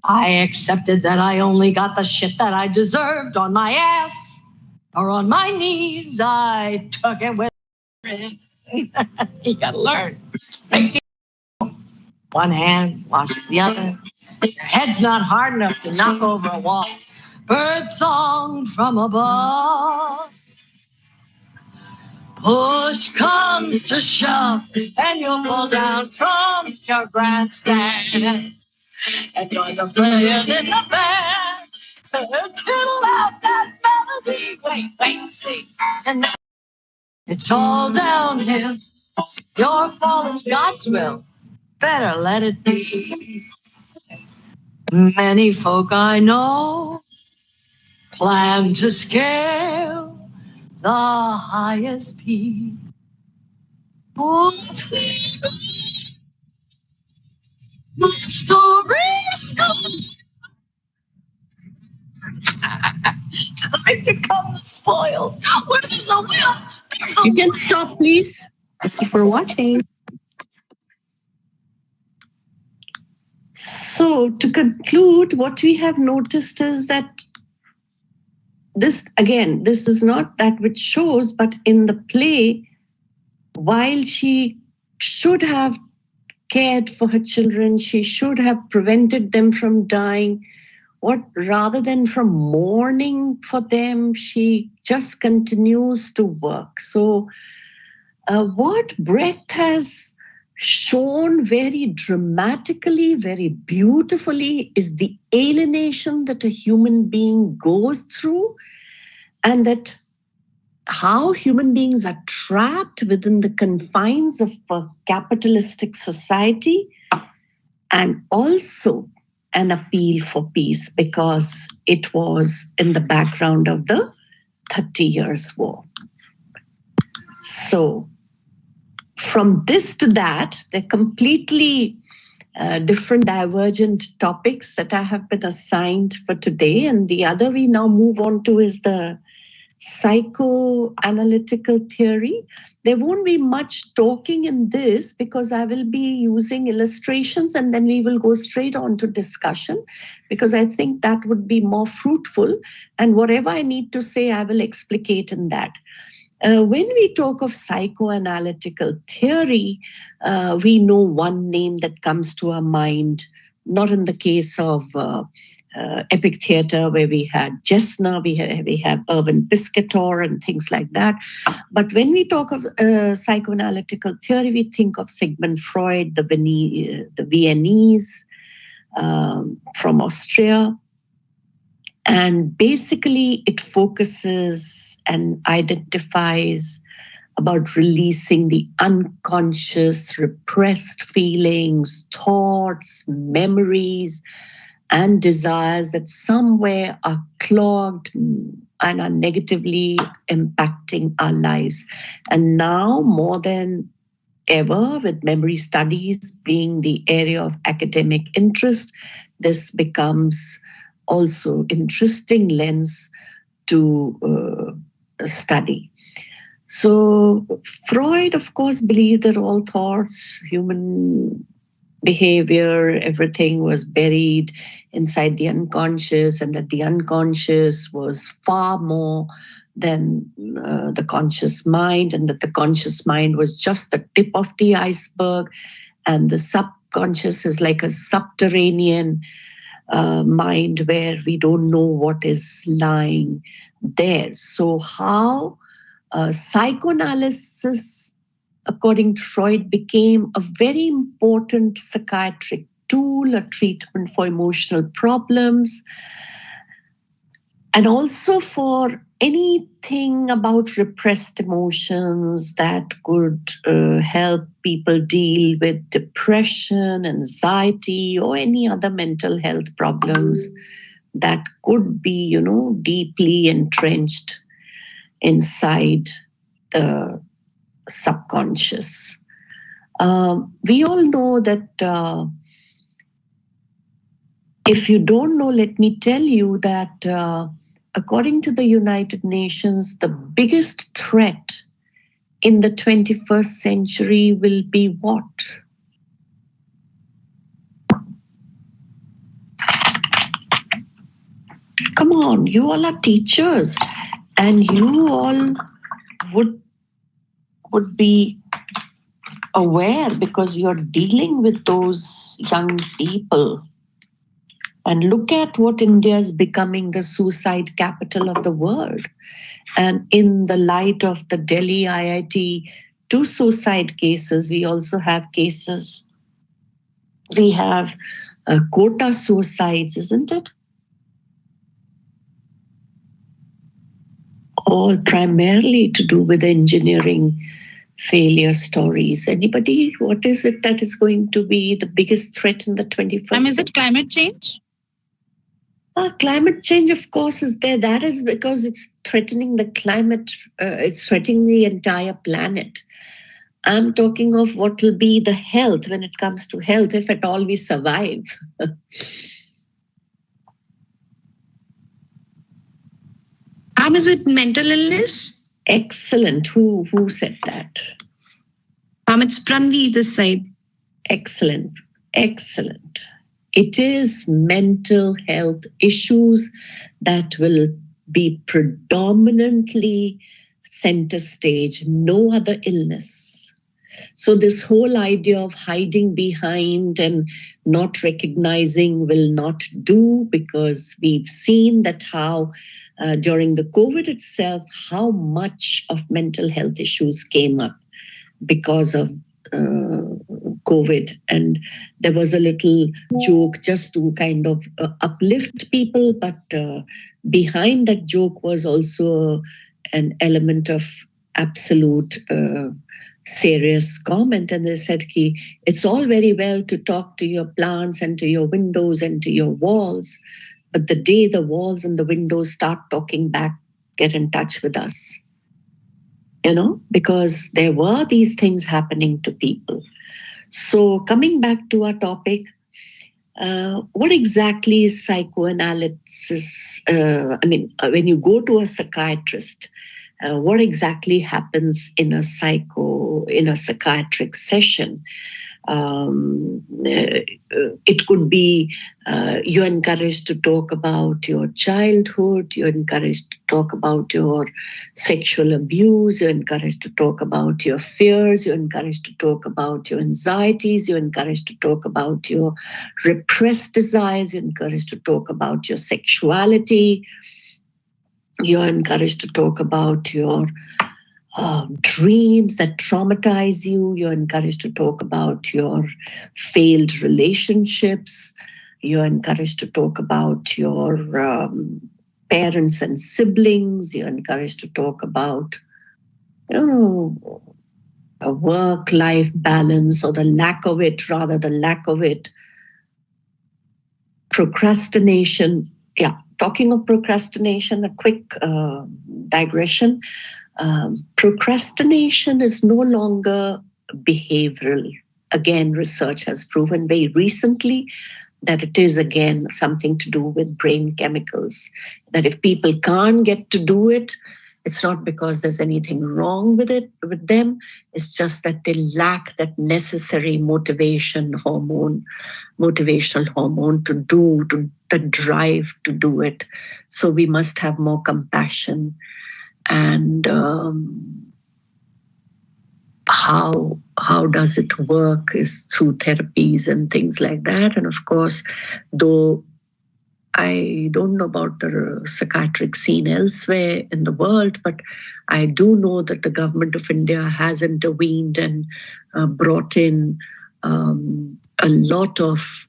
I accepted that I only got the shit that I deserved on my ass or on my knees. I took it with it. You gotta learn. One hand washes the other. Your head's not hard enough to knock over a wall. Bird song from above. Push comes to shove, and you'll fall down from your grandstand and join the players in the band. Tittle out that melody. Wait, see. And then it's all downhill. Your fall is God's will. Better let it be. Many folk I know plan to scale the highest peak. My story's gone. To the victor come the spoils. Where there's no will. You can stop, please. Thank you for watching. So to conclude, what we have noticed is that this is not that which shows, but in the play, while she should have cared for her children, she should have prevented them from dying, rather than from mourning for them, she just continues to work. So what Brecht has shown very dramatically, very beautifully, is the alienation that a human being goes through, and that how human beings are trapped within the confines of a capitalistic society, and also an appeal for peace, because it was in the background of the 30 Years' War. So from this to that, they're completely different divergent topics that I have been assigned for today. And the other we now move on to is the psychoanalytical theory. There won't be much talking in this because I will be using illustrations and then we will go straight on to discussion, because I think that would be more fruitful. And whatever I need to say, I will explicate in that. When we talk of psychoanalytical theory, we know one name that comes to our mind, not in the case of Epic Theatre, where we had Gessner, we have Irving Piscator and things like that. But when we talk of psychoanalytical theory, we think of Sigmund Freud, the Viennese from Austria. And basically, it focuses and identifies about releasing the unconscious, repressed feelings, thoughts, memories, and desires that somewhere are clogged and are negatively impacting our lives. And now, more than ever, with memory studies being the area of academic interest, this becomes also interesting lens to study. So Freud, of course, believed that all thoughts, human behavior, everything was buried inside the unconscious, and that the unconscious was far more than the conscious mind, and that the conscious mind was just the tip of the iceberg, and the subconscious is like a subterranean mind where we don't know what is lying there. So how psychoanalysis, according to Freud, became a very important psychiatric tool, a treatment for emotional problems, and also for anything about repressed emotions that could help people deal with depression, anxiety, or any other mental health problems that could be, deeply entrenched inside the subconscious. We all know that if you don't know, let me tell you that according to the United Nations, the biggest threat in the 21st century will be what? Come on, you all are teachers, and you all would be aware because you're dealing with those young people. And look at what India is becoming, the suicide capital of the world. And in the light of the Delhi IIT 2 suicide cases, we also have cases, we have quota suicides, isn't it? All primarily to do with engineering failure stories. Anybody, what is it that is going to be the biggest threat in the 21st century? Is it climate change? Climate change, of course, is there. That is because it's threatening the climate. It's threatening the entire planet. I'm talking of what will be the health when it comes to health, if at all we survive. Is it mental illness? Excellent. Who said that? It's Pranvi this side. Excellent. Excellent. It is mental health issues that will be predominantly center stage, no other illness. So this whole idea of hiding behind and not recognizing will not do, because we've seen that how during the COVID itself, how much of mental health issues came up because of COVID. And there was a little joke just to kind of uplift people, but behind that joke was also an element of absolute serious comment. And they said, it's all very well to talk to your plants and to your windows and to your walls, but the day the walls and the windows start talking back, get in touch with us. Because there were these things happening to people. So coming back to our topic, what exactly is psychoanalysis? When you go to a psychiatrist, what exactly happens in a psychiatric session? It could be you're encouraged to talk about your childhood, you're encouraged to talk about your sexual abuse, you're encouraged to talk about your fears, you're encouraged to talk about your anxieties, you're encouraged to talk about your repressed desires, you're encouraged to talk about your sexuality, you're encouraged to talk about your dreams that traumatize you. You're encouraged to talk about your failed relationships. You're encouraged to talk about your parents and siblings. You're encouraged to talk about, a work-life balance or the lack of it, Procrastination. Yeah, talking of procrastination, a quick digression. Procrastination is no longer behavioral. Again, research has proven very recently that it is again something to do with brain chemicals. That if people can't get to do it, it's not because there's anything wrong with them. It's just that they lack that necessary motivational hormone to the drive to do it. So we must have more compassion. And how does it work is through therapies and things like that. And of course, though I don't know about the psychiatric scene elsewhere in the world, but I do know that the government of India has intervened and brought in a lot of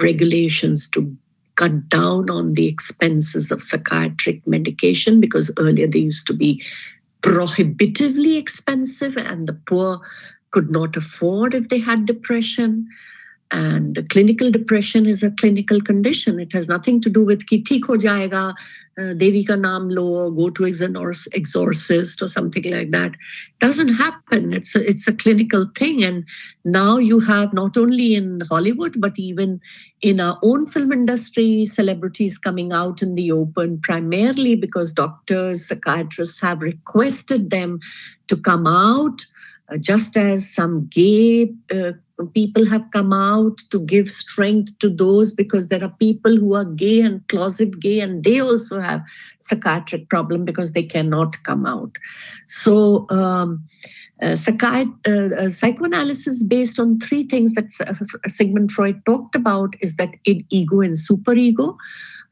regulations to cut down on the expenses of psychiatric medication, because earlier they used to be prohibitively expensive and the poor could not afford if they had depression. And clinical depression is a clinical condition. It has nothing to do with ki theek ho jayega, Devi ka naam lo, or go to exorcist or something like that. It doesn't happen. It's a clinical thing. And now you have not only in Hollywood, but even in our own film industry, celebrities coming out in the open, primarily because doctors, psychiatrists have requested them to come out, just as some gay people have come out to give strength to those, because there are people who are gay and closet gay and they also have psychiatric problem because they cannot come out. So psychoanalysis based on three things that Sigmund Freud talked about is that id, ego and superego.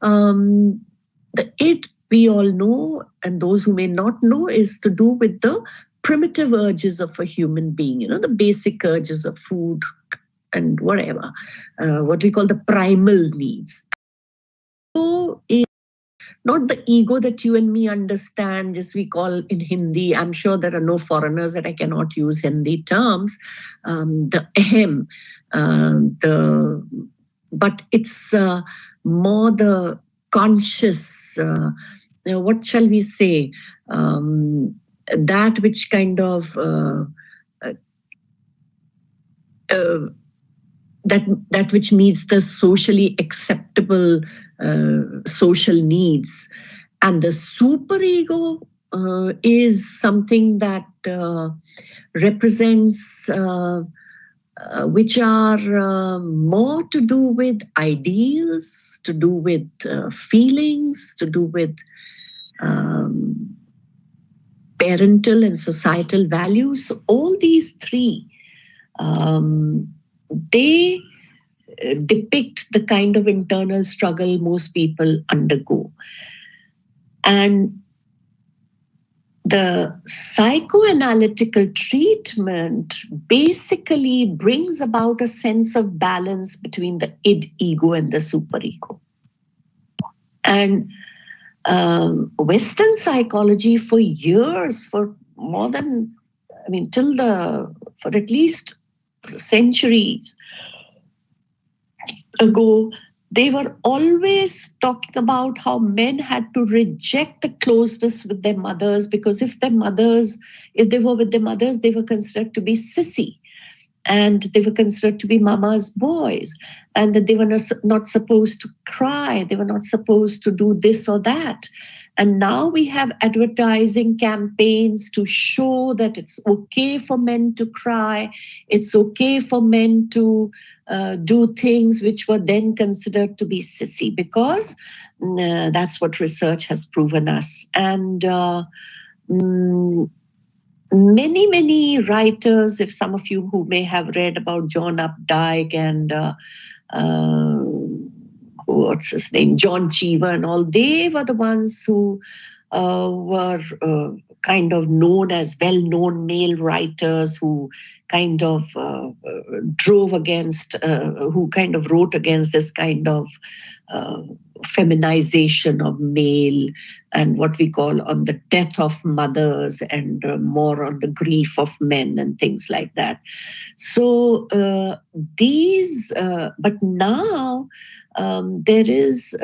The id, we all know, and those who may not know, is to do with the primitive urges of a human being, the basic urges of food and whatever, what we call the primal needs. So it's not the ego that you and me understand, just we call in Hindi. I'm sure there are no foreigners that I cannot use Hindi terms. The ahem, but it's more the conscious, what shall we say, that which kind of that which meets the socially acceptable social needs. And the superego is something that represents which are more to do with ideals, to do with feelings, to do with parental and societal values. So all these three, they depict the kind of internal struggle most people undergo. And the psychoanalytical treatment basically brings about a sense of balance between the id, ego, and the superego. And Western psychology for years, for more than, for at least centuries ago, they were always talking about how men had to reject the closeness with their mothers, because if they were with their mothers, they were considered to be sissy. and they were considered to be mama's boys, and that they were not supposed to cry, they were not supposed to do this or that. And now we have advertising campaigns to show that it's okay for men to cry, it's okay for men to do things which were then considered to be sissy, because that's what research has proven us. And many writers, if some of you who may have read about John Updike and what's his name, John Cheever and all, they were the ones who were kind of known as well-known male writers who kind of drove against, who kind of wrote against this kind of feminization of male and what we call on the death of mothers and more on the grief of men and things like that. So but now there is,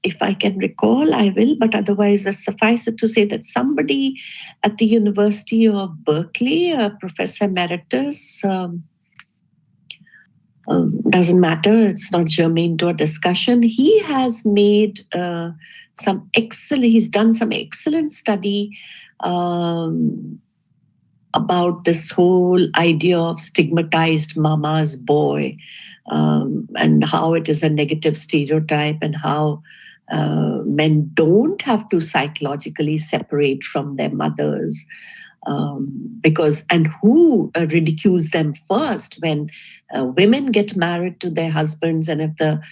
if I can recall, I will, but otherwise suffice it to say that somebody at the University of Berkeley, Professor Emeritus, doesn't matter, it's not germane to a discussion. He has made he's done some excellent study about this whole idea of stigmatized mama's boy, and how it is a negative stereotype, and how men don't have to psychologically separate from their mothers. And who ridicules them first when women get married to their husbands, and if the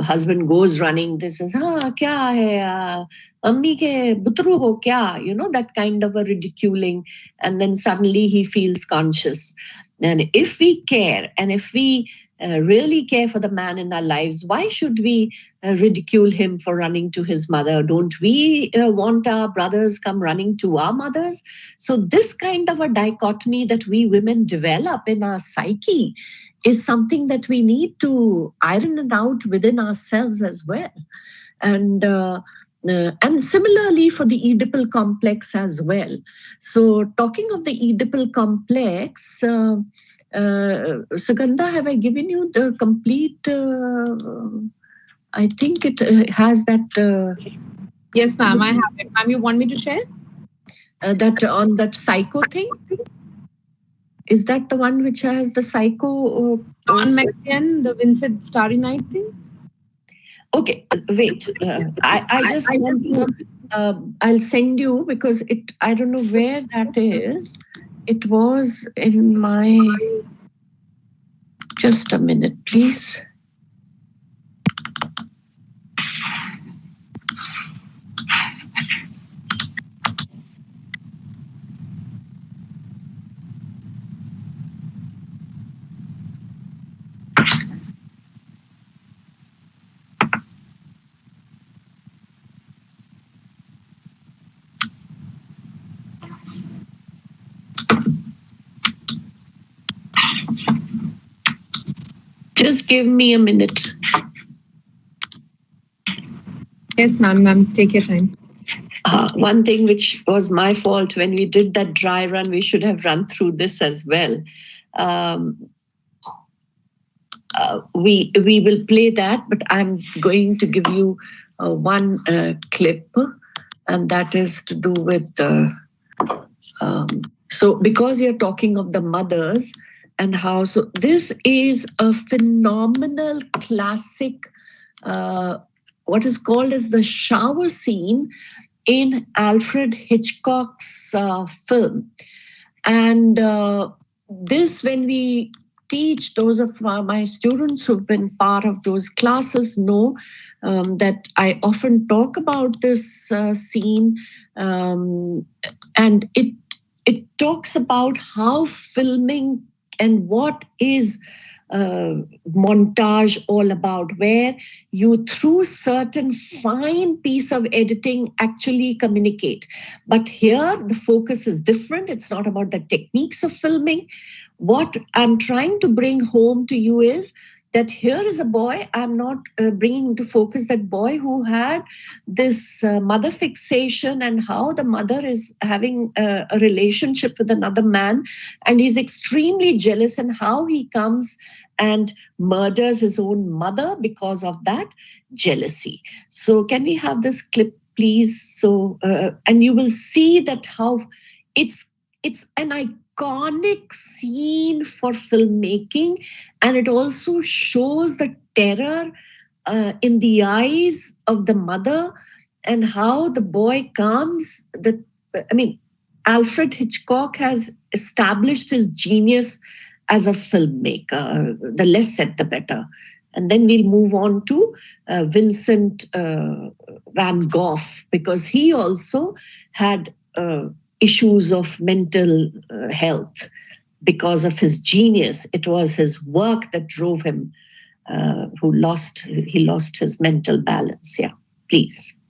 husband goes running, this is kya hai, ammi ke butru ho kya, that kind of a ridiculing, and then suddenly he feels conscious. And if we care, and if we really care for the man in our lives, why should we ridicule him for running to his mother? Don't we want our brothers come running to our mothers? So this kind of a dichotomy that we women develop in our psyche is something that we need to iron it out within ourselves as well. And similarly for the Oedipal complex as well. So talking of the Oedipal complex, Sugandha, have I given you the complete, I think it has that. Yes, ma'am, I have it. Ma'am, you want me to share? That on that psycho thing? Is that the one which has the psycho? John McCain, the Vincent Starry Night thing? Okay, wait. I just want to, I'll send you, because I don't know where that is. It was in my, just a minute, please. Just give me a minute. Yes, ma'am, take your time. One thing which was my fault, when we did that dry run, we should have run through this as well. We will play that, but I'm going to give you one clip, and that is to do with, so because you're talking of the mothers, and how, so this is a phenomenal classic, what is called as the shower scene in Alfred Hitchcock's film. And this, when we teach, those of my students who've been part of those classes know that I often talk about this scene, and it talks about how filming and what is montage all about, where you through certain fine piece of editing actually communicate. But here the focus is different. It's not about the techniques of filming. What I'm trying to bring home to you is that here is a boy, I'm not bringing into focus that boy who had this mother fixation and how the mother is having a relationship with another man, and he's extremely jealous, and how he comes and murders his own mother because of that jealousy. So can we have this clip, please? So and you will see that how it's an iconic scene for filmmaking, and it also shows the terror in the eyes of the mother, and how the boy comes. Alfred Hitchcock has established his genius as a filmmaker. The less said, the better. And then we'll move on to Vincent van Gogh, because he also had issues of mental health because of his genius. It was his work that drove him. He lost his mental balance. Yeah, please.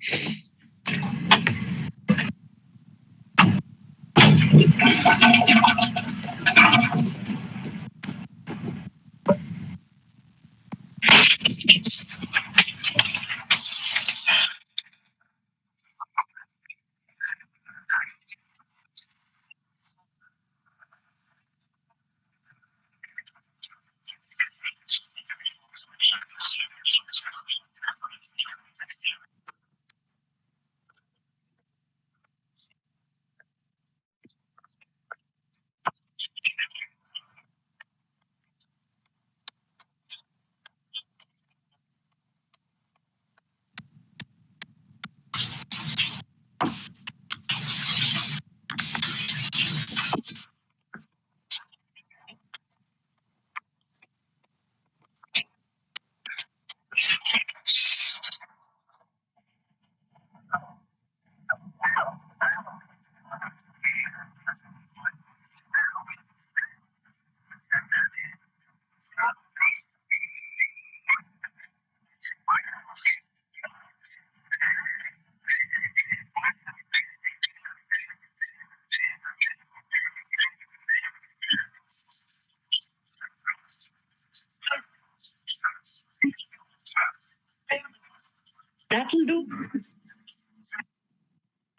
That'll do.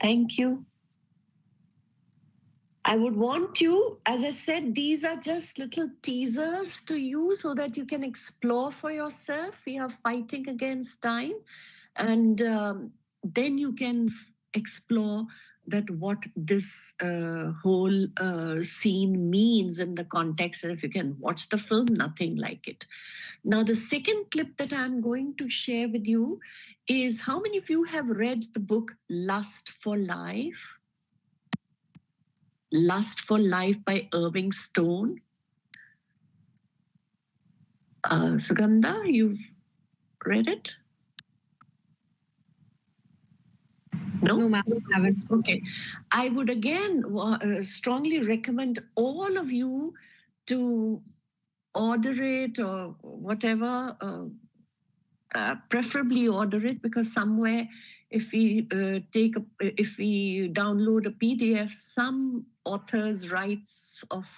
Thank you. I would want you, as I said, these are just little teasers to you so that you can explore for yourself. We are fighting against time, and then you can explore that what this whole scene means in the context. And if you can watch the film, nothing like it. Now, the second clip that I'm going to share with you is, how many of you have read the book Lust for Life? Lust for Life by Irving Stone. Sugandha, you've read it? No, ma'am, I haven't. Okay. I would again strongly recommend all of you to order it or whatever. Preferably order it, because somewhere if we download a PDF, some authors' rights of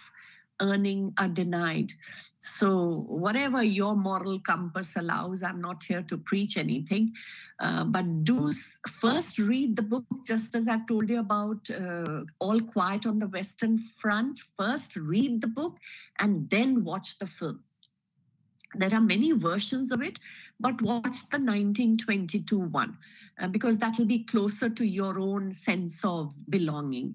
earning are denied. So whatever your moral compass allows, I'm not here to preach anything, but do first read the book, just as I've told you about All Quiet on the Western Front. First read the book and then watch the film. There are many versions of it, but watch the 1922 one, because that will be closer to your own sense of belonging.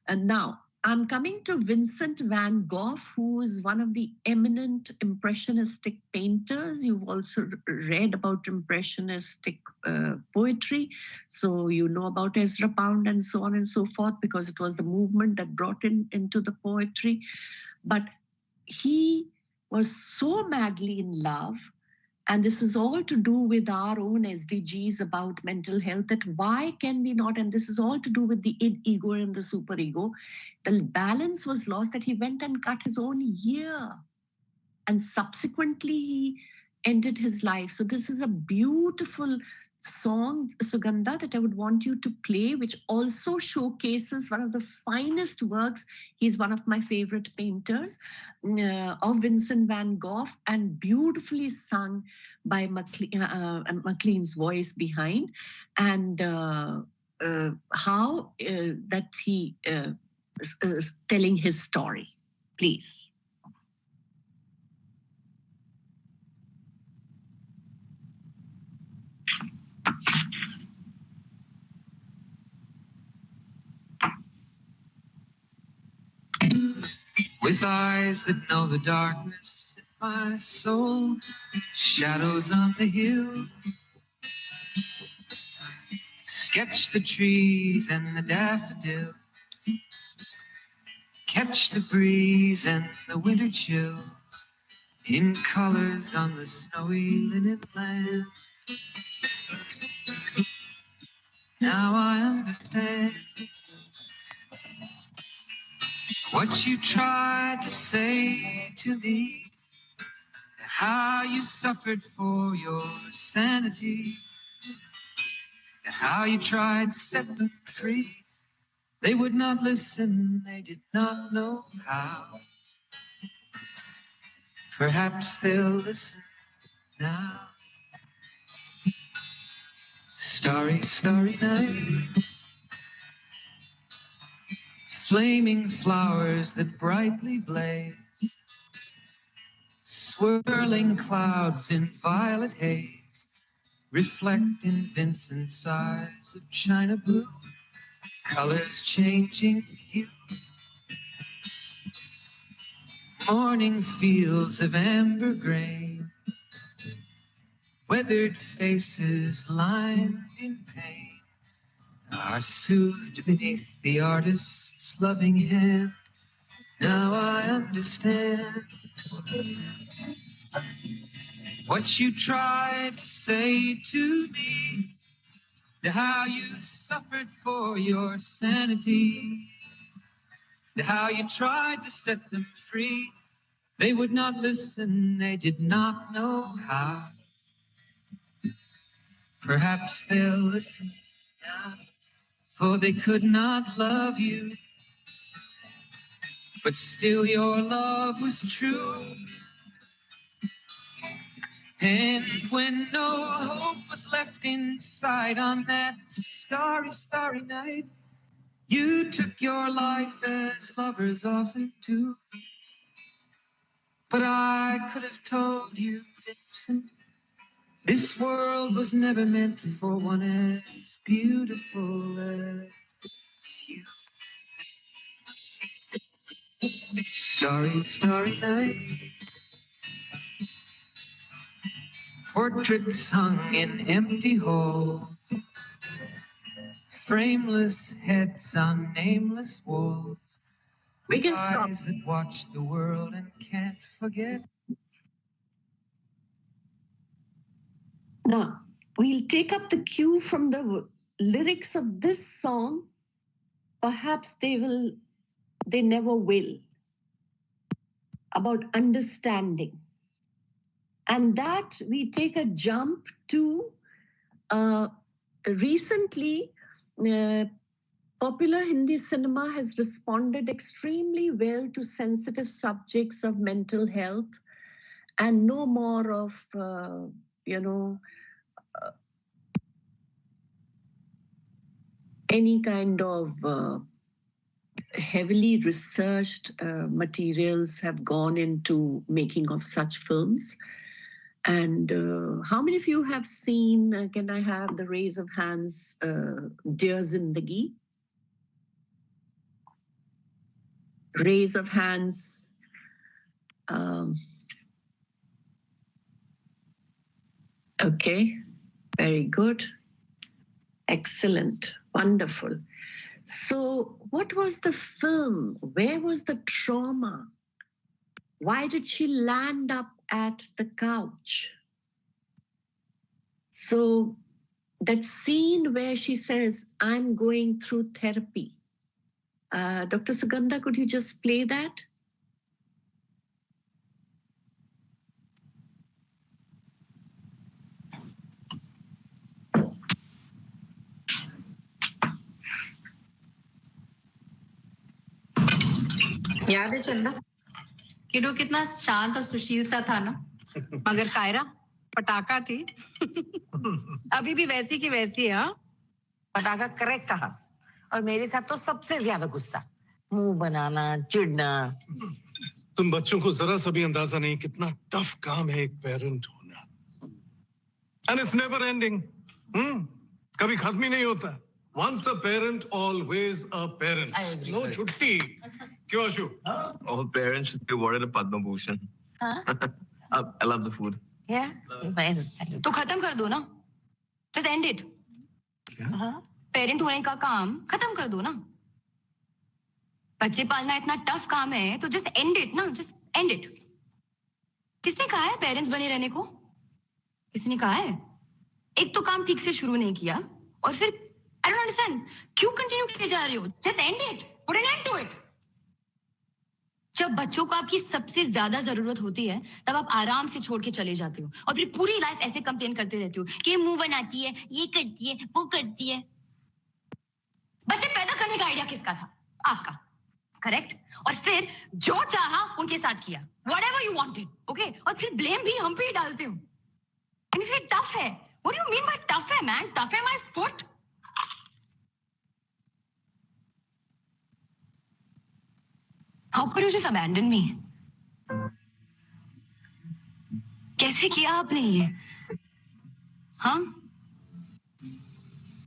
And now I'm coming to Vincent van Gogh, who is one of the eminent impressionistic painters. You've also read about impressionistic poetry. So you know about Ezra Pound and so on and so forth, because it was the movement that brought into the poetry. But he was so madly in love, and this is all to do with our own SDGs about mental health, that why can we not, and this is all to do with the id, ego and the superego, the balance was lost, that he went and cut his own ear, and subsequently he ended his life. So this is a beautiful song, Sugandha, that I would want you to play, which also showcases one of the finest works. He's one of my favorite painters of Vincent van Gogh, and beautifully sung by MacLean's voice behind, and how that he is telling his story. Please. With eyes that know the darkness in my soul, shadows on the hills, sketch the trees and the daffodils, catch the breeze and the winter chills, in colors on the snowy linen land. Now I understand what you tried to say to me, how you suffered for your sanity, how you tried to set them free. They would not listen, they did not know how. Perhaps they'll listen now. Starry, starry night, flaming flowers that brightly blaze, swirling clouds in violet haze, reflect in Vincent's eyes of china blue, colors changing hue. Morning fields of amber grain, weathered faces lined in pain, are soothed beneath the artist's loving hand. Now I understand what you tried to say to me, how you suffered for your sanity, how you tried to set them free. They would not listen, they did not know how. Perhaps they'll listen now, for they could not love you, but still your love was true. And when no hope was left inside on that starry, starry night, you took your life as lovers often do. But I could have told you, Vincent, this world was never meant for one as beautiful as you. Starry, starry night, portraits hung in empty halls, frameless heads on nameless walls. We can stop. Eyes that watch the world and can't forget. Now, we'll take up the cue from the lyrics of this song. Perhaps they never will. About understanding. And that we take a jump to recently, popular Hindi cinema has responded extremely well to sensitive subjects of mental health, and no more of, any kind of heavily researched materials have gone into making of such films. And how many of you have seen, can I have the raise of hands, Dear Zindagi? Raise of hands. Okay, very good. Excellent, wonderful. So what was the film? Where was the trauma? Why did she land up at the couch? So that scene where she says, I'm going through therapy. Dr. Sugandha, could you just play that? याद है चंदा किडो कितना शांत और सुशील सा था ना, मगर कायरा पटाखा थी। अभी भी वैसी की वैसी है। पटाखा करेक्ट कहा, और मेरे साथ तो सबसे ज्यादा गुस्सा, मुंह बनाना, चिढ़ना। तुम बच्चों को जरा सा भी अंदाजा नहीं कितना टफ काम है एक पेरेंट होना, एंड इट्स नेवर एंडिंग। कभी खत्म ही नहीं होता। Once a parent, always a parent. No छुट्टी। क्यों आशु? All parents should be awarded a Padma Bhushan. I love the food. Yeah, nice. तो खत्म कर दो ना, just end it. क्या? पेरेंट होने का काम खत्म कर दो ना। बच्चे पालना इतना टफ काम है तो just end it ना, just end it. किसने कहा है पेरेंट्स बने रहने को? किसने कहा है? एक तो काम ठीक से शुरू नहीं किया और फिर I don't understand क्यों कंटिन्यू किए जा रहे हो? Just end it. Put an end to it. जब बच्चों को आपकी सबसे ज्यादा जरूरत होती है तब आप आराम से छोड़ के चले जाते हो और फिर पूरी लाइफ ऐसे कंप्लेन करते रहते हो कि मुंह बनाती है, ये करती है, वो करती है। बच्चे पैदा करने का आइडिया किसका था? आपका, करेक्ट? और फिर जो चाहा उनके साथ किया, whatever you wanted, okay? और फिर ब्लेम भी हम पे ही डालते हो। And you say tough है? What do you mean by tough है, man? Tough है my foot? How could you just abandon me? कैसे किया आपने ये? हाँ?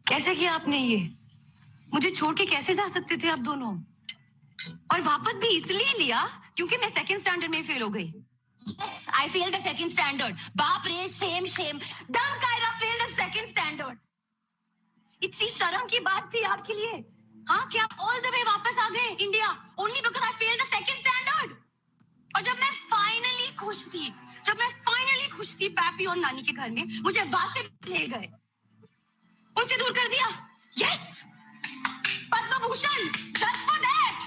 कैसे किया आपने ये? मुझे छोड़ के कैसे जा सकते थे आप दोनों? और वापस भी इसलिए लिया क्योंकि मैं सेकंड स्टैंडर्ड में फेल हो गई। Yes, I failed the second standard. बाप रे, shame, shame. Dumb Kyra failed the second standard. इतनी शर्म की बात थी आपके लिए? हाँ, क्या all the way वापस आ गए India only because I failed the second standard? और जब मैं फाइनली खुश थी पैपी और नानी के घर में, मुझे अब्बास से ले गए, उनसे दूर कर दिया। Yes, Padma Bhushan just for that.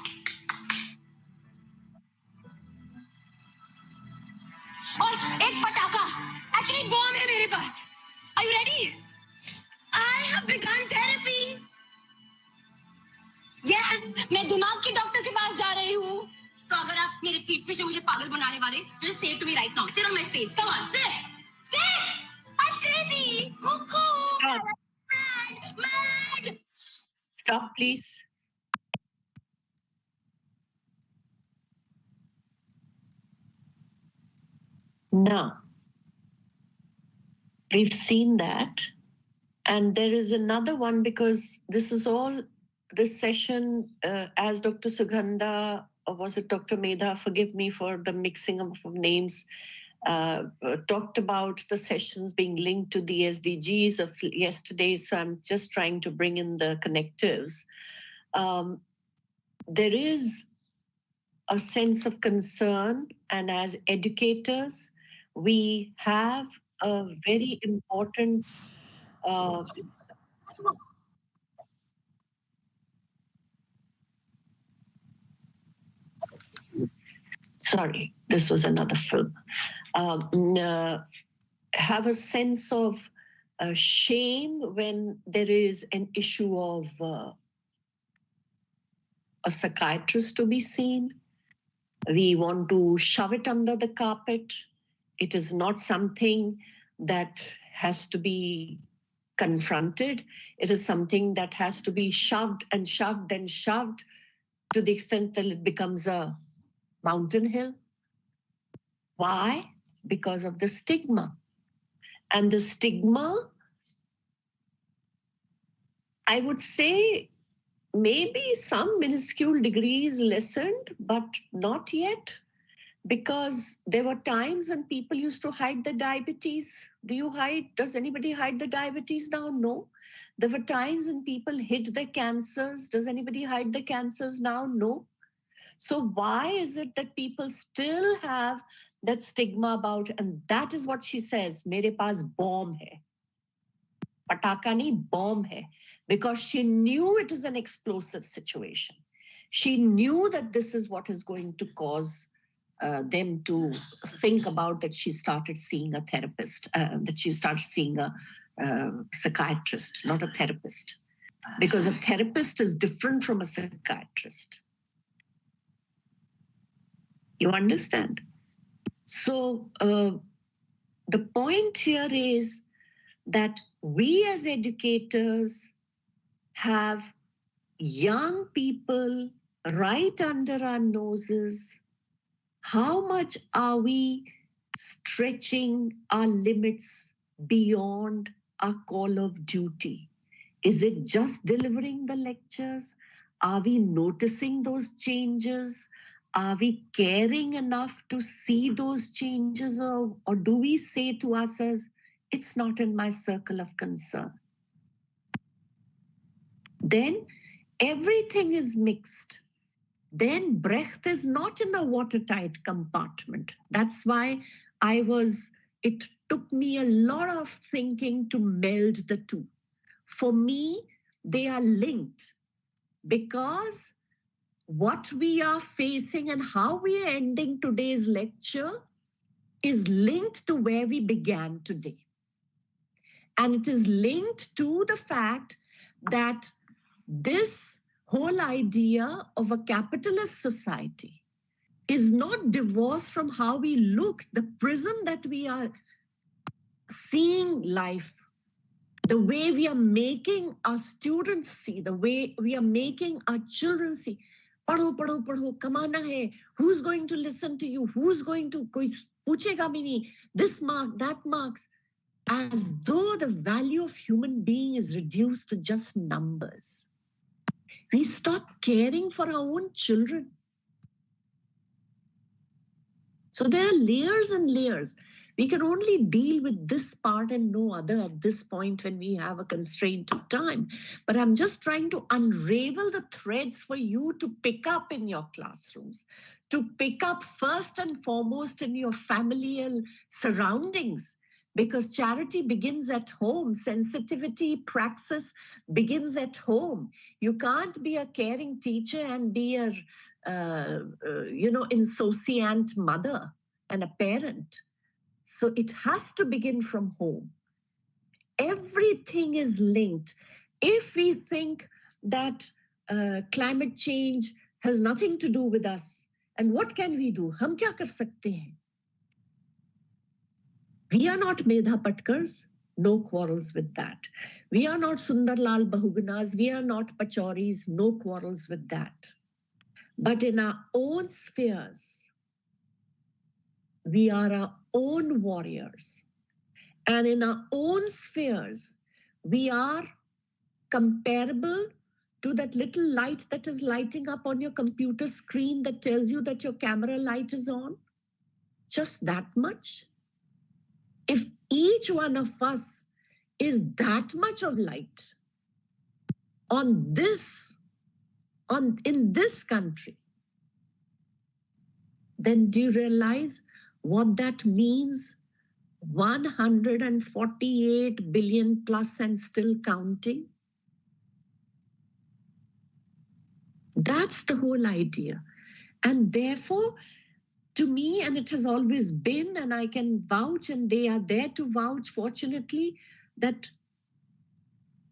और एक पटाखा, actually बॉम्ब है मेरे पास। Are you ready? I have begun therapy. Yes, मैं दिमाग के डॉक्टर के पास जा रही हूँ। तो अगर आप मेरे पीठ पे से मुझे पागल बनाने वाले, just say it to me right now. Sit on my face. Come on, sit. Sit. I'm crazy. Cuckoo. Stop. Mad. Stop, please. Now, we've seen that. And there is another one because this is all, this session, as Dr. Sugandha, or was it Dr. Medha, forgive me for the mixing of names, talked about the sessions being linked to the SDGs of yesterday. So I'm just trying to bring in the connectives. There is a sense of concern, and as educators, we have a very important sorry, this was another film. Have a sense of shame when there is an issue of a psychiatrist to be seen. We want to shove it under the carpet. It is not something that has to be confronted. It is something that has to be shoved and shoved and shoved to the extent that it becomes a mountain hill. Why? Because of the stigma. And the stigma, I would say, maybe some minuscule degrees lessened, but not yet. Because there were times when people used to hide the diabetes. Does anybody hide the diabetes now? No. There were times when people hid their cancers. Does anybody hide the cancers now? No. So why is it that people still have that stigma about, and that is what she says, mere paas bomb hai. Pataka nahi, bomb hai. Because she knew it is an explosive situation. She knew that this is what is going to cause them to think about that she started seeing a therapist, that she started seeing a psychiatrist, not a therapist. Because a therapist is different from a psychiatrist. You understand? So the point here is that we as educators have young people right under our noses. How much are we stretching our limits beyond our call of duty? Is it just delivering the lectures? Are we noticing those changes? Are we caring enough to see those changes, or do we say to ourselves, it's not in my circle of concern? Then everything is mixed. Then Brecht is not in a watertight compartment. That's why it took me a lot of thinking to meld the two. For me, they are linked because what we are facing and how we are ending today's lecture is linked to where we began today. And it is linked to the fact that this whole idea of a capitalist society is not divorced from how we look, the prism that we are seeing life, the way we are making our students see, the way we are making our children see. Padho, padho, padho, kamana hai. Who's going to listen to you? Who's going to, koi puchega bhi nahi, this mark, that marks. As though the value of human being is reduced to just numbers. We stop caring for our own children. So there are layers and layers. We can only deal with this part and no other at this point when we have a constraint of time. But I'm just trying to unravel the threads for you to pick up in your classrooms, to pick up first and foremost in your familial surroundings. Because charity begins at home. Sensitivity praxis begins at home. You can't be a caring teacher and be a, insouciant mother and a parent. So it has to begin from home. Everything is linked. If we think that climate change has nothing to do with us, and what can we do? Hum kya kar sakte hain? We are not Medha Patkars, no quarrels with that. We are not Sundarlal Bahugunas, we are not Pachoris, no quarrels with that. But in our own spheres, we are our own warriors. And in our own spheres, we are comparable to that little light that is lighting up on your computer screen that tells you that your camera light is on. Just that much. If each one of us is that much of light in this country, then do you realize what that means? 148 billion plus and still counting. That's the whole idea. And therefore, to me, and it has always been, and I can vouch, and they are there to vouch, fortunately, that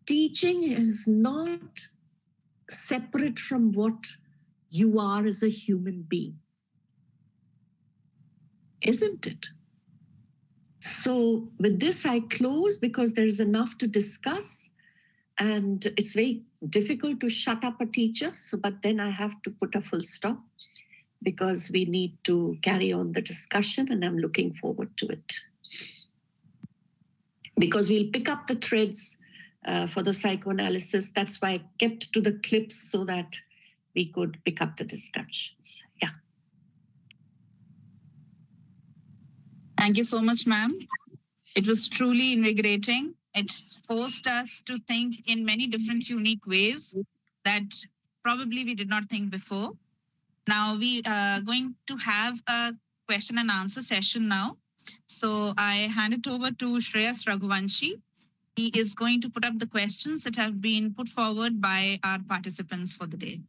teaching is not separate from what you are as a human being. Isn't it? So with this, I close because there's enough to discuss. And it's very difficult to shut up a teacher. But then I have to put a full stop, because we need to carry on the discussion, and I'm looking forward to it. Because we'll pick up the threads for the psychoanalysis. That's why I kept to the clips so that we could pick up the discussions. Yeah. Thank you so much, ma'am. It was truly invigorating. It forced us to think in many different unique ways that probably we did not think before. Now we are going to have a question and answer session now. So I hand it over to Shreyas Raghuvanshi. He is going to put up the questions that have been put forward by our participants for the day.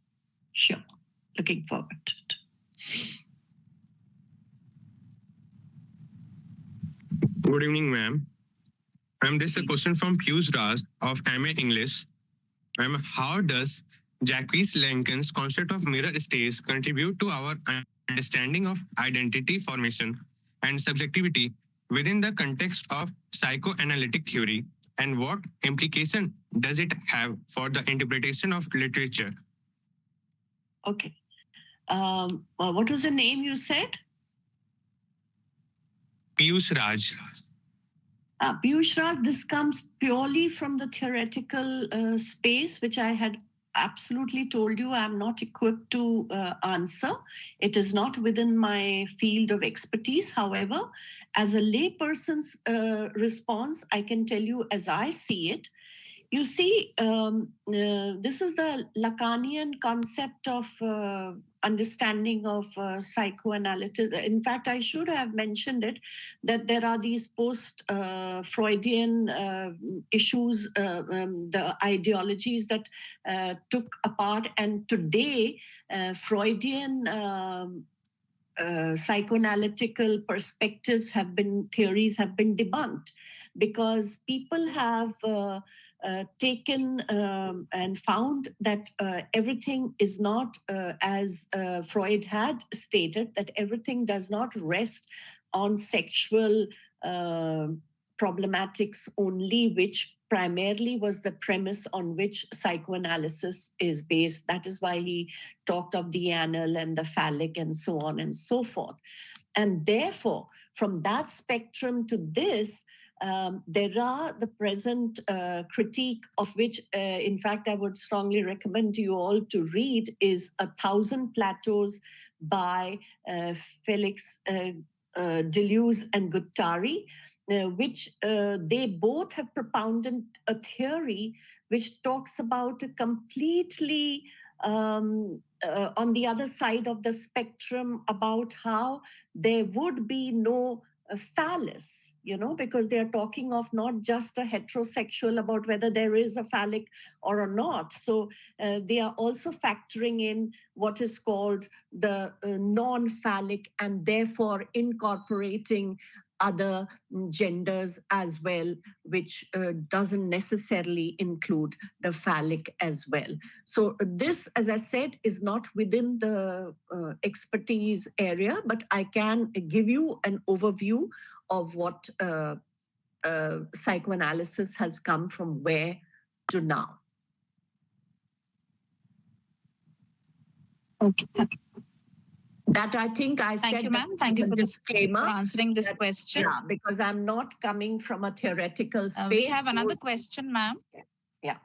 Sure. Looking forward to it. Good evening, ma'am. Ma'am, this is a question from Piyush Raj of MA English. Ma'am, how does Jacques Lancan's concept of mirror states contribute to our understanding of identity formation and subjectivity within the context of psychoanalytic theory, and what implication does it have for the interpretation of literature? Okay. What was the name you said? Piyush Raj. Piyush Raj, this comes purely from the theoretical space, which I had absolutely told you I'm not equipped to answer. It is not within my field of expertise. However, as a layperson's response, I can tell you as I see it. You see, this is the Lacanian concept of understanding of psychoanalysis. In fact, I should have mentioned it, that there are these post-Freudian issues, the ideologies that took apart. And today, Freudian psychoanalytical perspectives theories have been debunked, because people have taken and found that everything is not as Freud had stated, that everything does not rest on sexual problematics only, which primarily was the premise on which psychoanalysis is based. That is why he talked of the anal and the phallic and so on and so forth. And therefore, from that spectrum to this, there are the present critique of which, in fact, I would strongly recommend you all to read, is 1,000 Plateaus by Felix Deleuze and Guattari, which they both have propounded a theory which talks about a completely on the other side of the spectrum, about how there would be no phallus, because they are talking of not just a heterosexual, about whether there is a phallic or not. So they are also factoring in what is called the non-phallic, and therefore incorporating other genders as well, which doesn't necessarily include the phallic as well. So this, as I said, is not within the expertise area, but I can give you an overview of what psychoanalysis has come from where to now. Okay. That I think I said. Thank you, ma'am. Thank you for disclaimer for answering this question. Yeah, because I'm not coming from a theoretical space. We have another question, ma'am. Yeah.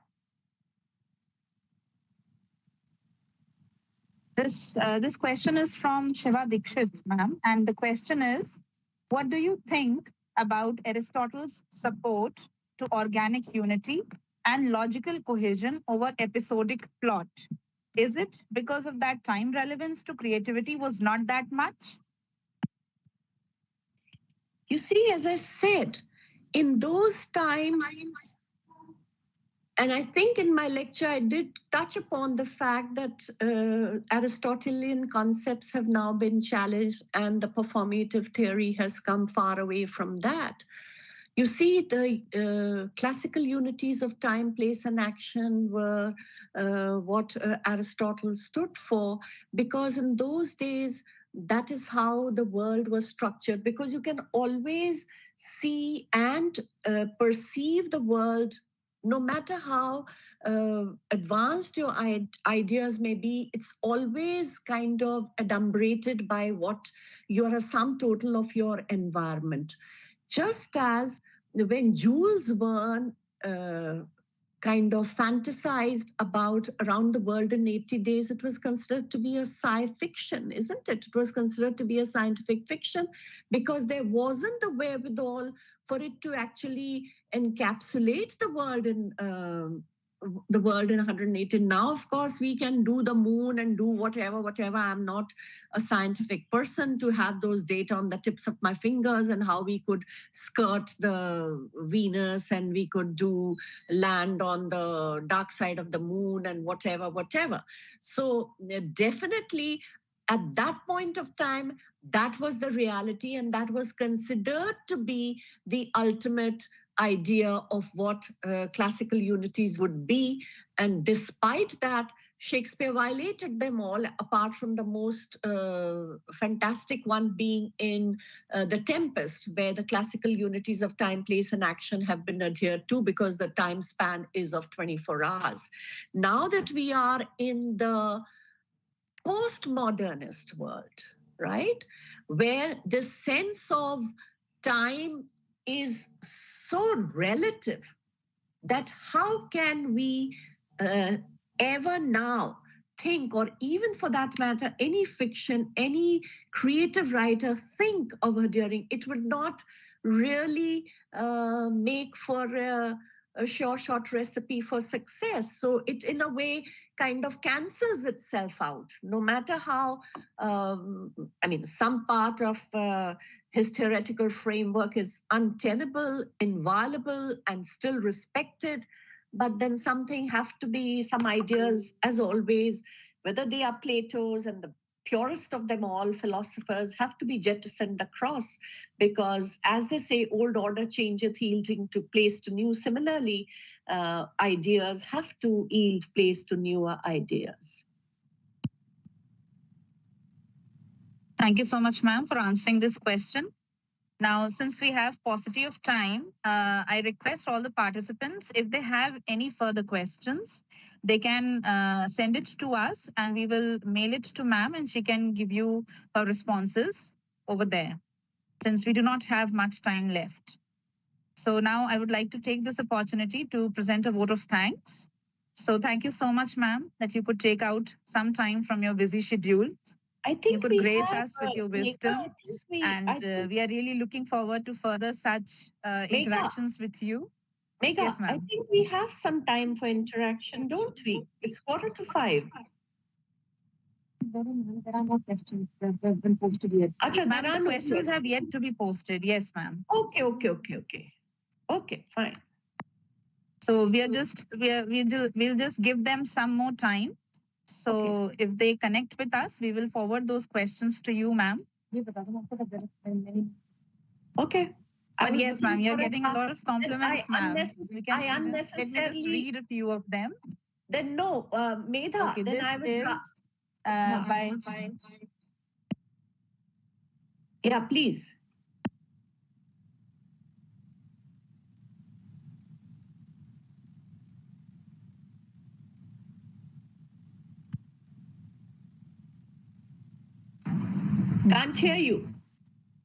This question is from Shiva Dikshit, ma'am, and the question is, what do you think about Aristotle's support to organic unity and logical cohesion over episodic plot? Is it because of that time relevance to creativity was not that much? You see, as I said, in those times, and I think in my lecture I did touch upon the fact that Aristotelian concepts have now been challenged and the performative theory has come far away from that. You see, the classical unities of time, place, and action were what Aristotle stood for, because in those days, that is how the world was structured, because you can always see and perceive the world, no matter how advanced your ideas may be, it's always kind of adumbrated by what you are, a sum total of your environment. Just as when Jules Verne kind of fantasized about Around the World in 80 Days, it was considered to be a sci fiction, isn't it? It was considered to be a scientific fiction because there wasn't the wherewithal for it to actually encapsulate the world in 180. Now, of course, we can do the moon and do whatever. I'm not a scientific person to have those data on the tips of my fingers, and how we could skirt the Venus and we could do land on the dark side of the moon and whatever. So definitely at that point of time, that was the reality, and that was considered to be the ultimate idea of what classical unities would be. And despite that, Shakespeare violated them all, apart from the most fantastic one being in The Tempest, where the classical unities of time, place, and action have been adhered to because the time span is of 24 hours. Now that we are in the postmodernist world, right, where the sense of time is so relative, that how can we ever now think, or even for that matter, any fiction, any creative writer think of adhering, it would not really make for a short recipe for success. So it, in a way, kind of cancels itself out, no matter how, I mean, some part of his theoretical framework is untenable, inviolable, and still respected. But then something have to be, some ideas, as always, whether they are Plato's and the purest of them all, philosophers, have to be jettisoned across, because as they say, old order changeth, yielding to place to new. Similarly, ideas have to yield place to newer ideas. Thank you so much, ma'am, for answering this question. Now, since we have paucity of time, I request all the participants, if they have any further questions, they can send it to us and we will mail it to ma'am and she can give you her responses over there, since we do not have much time left. So now I would like to take this opportunity to present a vote of thanks. So thank you so much, ma'am, that you could take out some time from your busy schedule. I think you could grace us with your wisdom, and we are really looking forward to further such interactions with you. Megha, Yes, I ma'am. think we have some time for interaction, don't we? It's 4:45. There are no questions that have been posted yet. Acha, Ma'am, there are the no questions have yet to be posted. Yes, ma'am. Okay. Okay, fine. So we are just we'll just give them some more time. So if they connect with us, we will forward those questions to you, ma'am. Okay. But yes, ma'am, you're getting a lot of compliments, ma'am. I Let me just unnecessarily read a few of them. Then no, Medha, Okay, then this I would. is by Yeah, please. Can't hear you.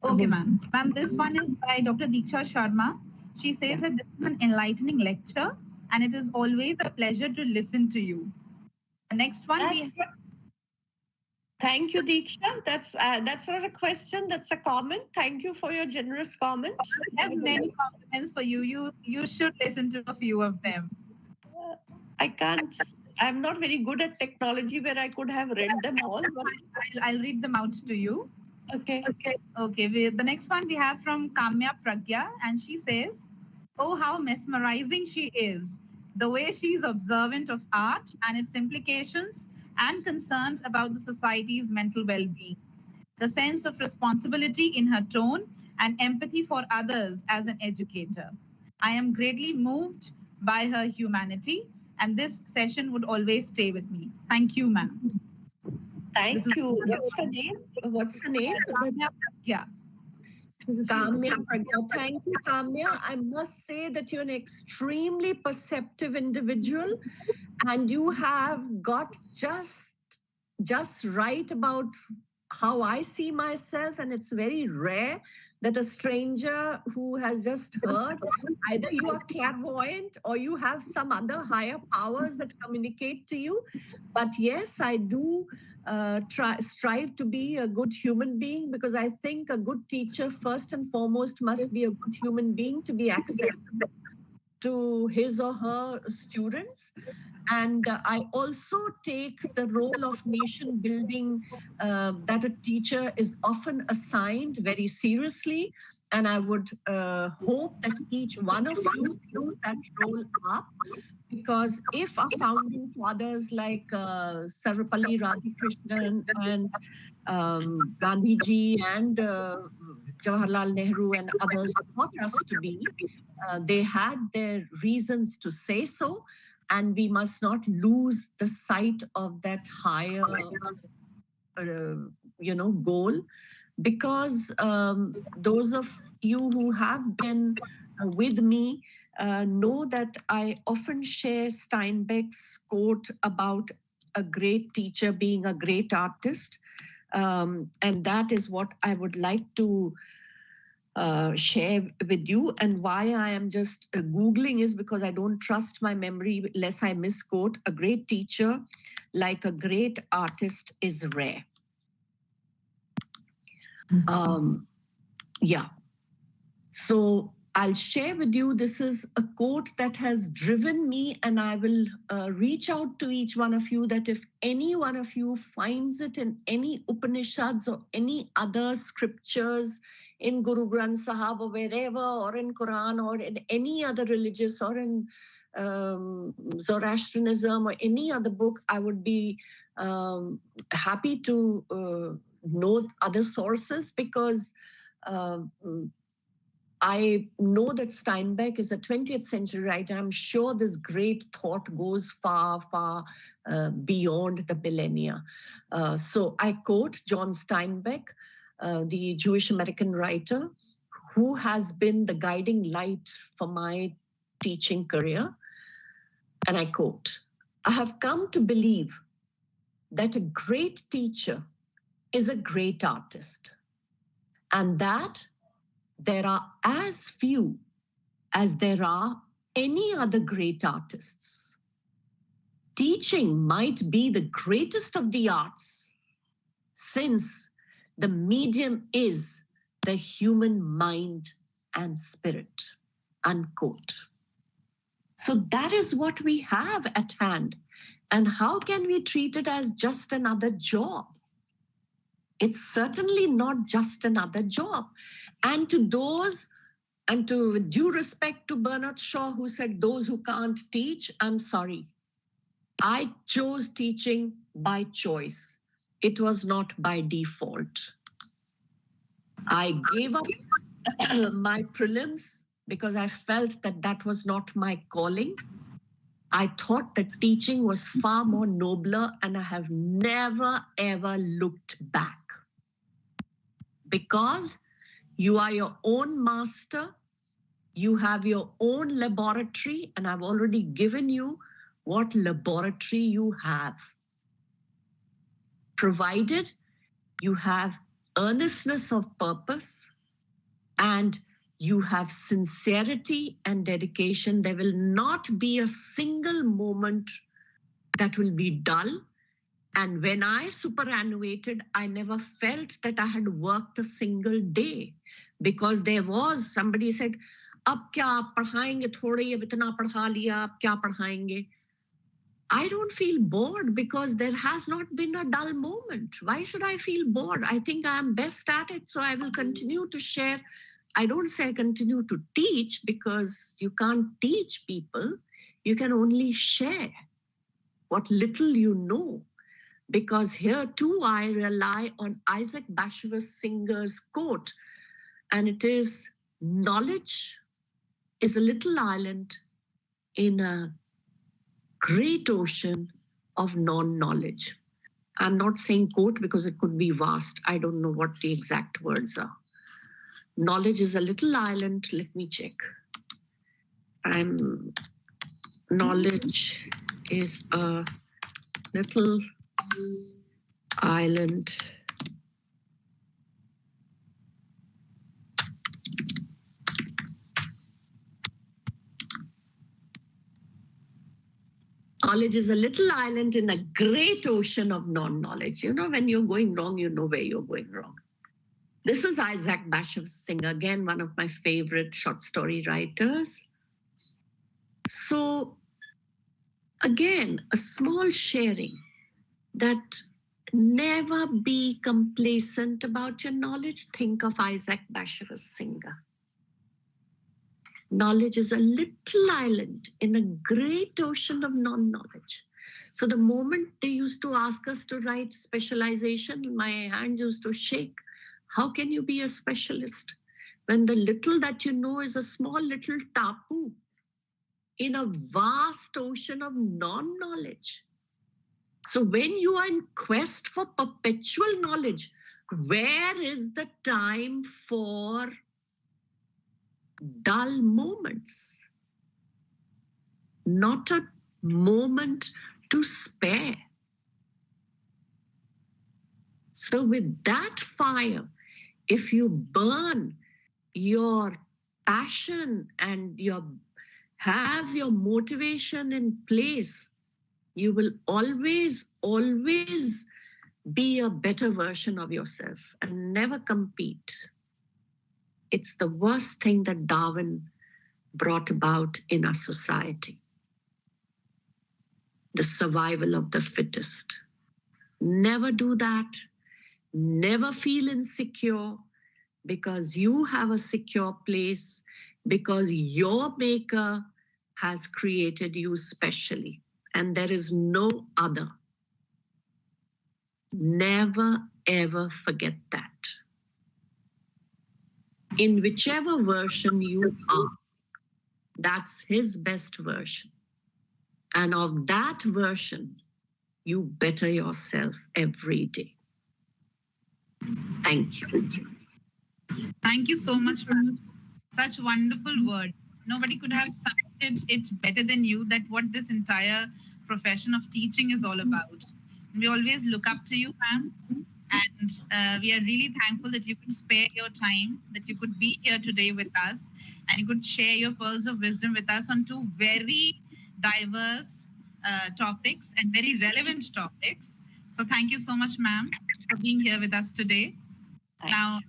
Okay, ma'am. Ma'am, this one is by Dr. Diksha Sharma. She says that this is an enlightening lecture and it is always a pleasure to listen to you. The next one we That's- Thank you, Diksha. That's not a question. That's a comment. Thank you for your generous comment. I have many compliments for you. You should listen to a few of them. I can't. I'm not very good at technology where I could have read them all. But I'll read them out to you. Okay. The next one we have from Kamya Pragya, and she says, "Oh, how mesmerizing she is! The way she is observant of art and its implications, and concerned about the society's mental well-being. The sense of responsibility in her tone and empathy for others as an educator. I am greatly moved by her humanity, and this session would always stay with me. Thank you, ma'am." Thank you. What's the name? Kamya Pragya. Kamya Pragya. Thank you, Kamya. I must say that you're an extremely perceptive individual, and you have got just right about how I see myself, and it's very rare that a stranger who has just heard, either you are clairvoyant or you have some other higher powers that communicate to you. But yes, I do strive to be a good human being, because I think a good teacher first and foremost must be a good human being to be accessible to his or her students. And I also take the role of nation building that a teacher is often assigned very seriously. And I would hope that each one of you takes that role up, because if our founding fathers like Sarvepalli Radhakrishnan and Gandhiji and Jawaharlal Nehru and others taught us to be, they had their reasons to say so. and we must not lose the sight of that higher, goal, because those of you who have been with me know that I often share Steinbeck's quote about a great teacher being a great artist. And that is what I would like to share with you. And why I am just Googling is because I don't trust my memory lest I misquote. A great teacher, like a great artist, is rare. Yeah. So I'll share with you, this is a quote that has driven me, and I will reach out to each one of you that if any one of you finds it in any Upanishads or any other scriptures in Guru Granth Sahib or wherever, or in Quran or in any other religious, or in Zoroastrianism or any other book, I would be happy to know other sources, because I know that Steinbeck is a 20th century writer. I'm sure this great thought goes far, far beyond the millennia. So I quote John Steinbeck, the Jewish American writer, who has been the guiding light for my teaching career. And I quote, "I have come to believe that a great teacher is a great artist, and that there are as few as there are any other great artists. Teaching might be the greatest of the arts, since the medium is the human mind and spirit," unquote. So that is what we have at hand. And how can we treat it as just another job? It's certainly not just another job. And to those, and to with due respect to Bernard Shaw, who said those who can't teach, I'm sorry. I chose teaching by choice. It was not by default. I gave up my prelims because I felt that that was not my calling. I thought that teaching was far more nobler, and I have never, ever looked back. Because you are your own master, you have your own laboratory, and I've already given you what laboratory you have. Provided you have earnestness of purpose and you have sincerity and dedication, there will not be a single moment that will be dull. And when I superannuated, I never felt that I had worked a single day, because there was, somebody said, "Ab kya aap padhayenge, thode ab itna padha liya, ab kya padhayenge?" I don't feel bored because there has not been a dull moment. Why should I feel bored? I think I am best at it, so I will continue to share. I don't say continue to teach, because you can't teach people. You can only share what little you know. Because here too, I rely on Isaac Bashevis Singer's quote, and it is, "Knowledge is a little island in a great ocean of non-knowledge." I'm not saying quote because it could be vast. I don't know what the exact words are. Knowledge is a little island. Let me check. Knowledge is a little island knowledge is a little island in a great ocean of non-knowledge. You know, when you're going wrong, you know where you're going wrong. This is Isaac Bashevis Singer, again, one of my favorite short story writers. So again, a small sharing that never be complacent about your knowledge. Think of Isaac Bashevis Singer. Knowledge is a little island in a great ocean of non-knowledge. So the moment they used to ask us to write specialization, my hands used to shake. How can you be a specialist when the little that you know is a small little tapu? in a vast ocean of non-knowledge. So when you are in quest for perpetual knowledge, where is the time for dull moments? Not a moment to spare. So with that fire, if you burn your passion and have your motivation in place, you will always be a better version of yourself and never compete. It's the worst thing that Darwin brought about in our society. The survival of the fittest. Never do that. Never feel insecure, because you have a secure place, because your maker has created you specially, and there is no other. Never ever forget that. In whichever version you are, that's his best version. And of that version, you better yourself every day. Thank you. Thank you so much, ma'am. Such wonderful word. Nobody could have cited it better than you, that what this entire profession of teaching is all about. We always look up to you, ma'am. And we are really thankful that you could spare your time, that you could be here today with us, and you could share your pearls of wisdom with us on two very diverse topics and very relevant topics. So thank you so much, ma'am, for being here with us today. Now,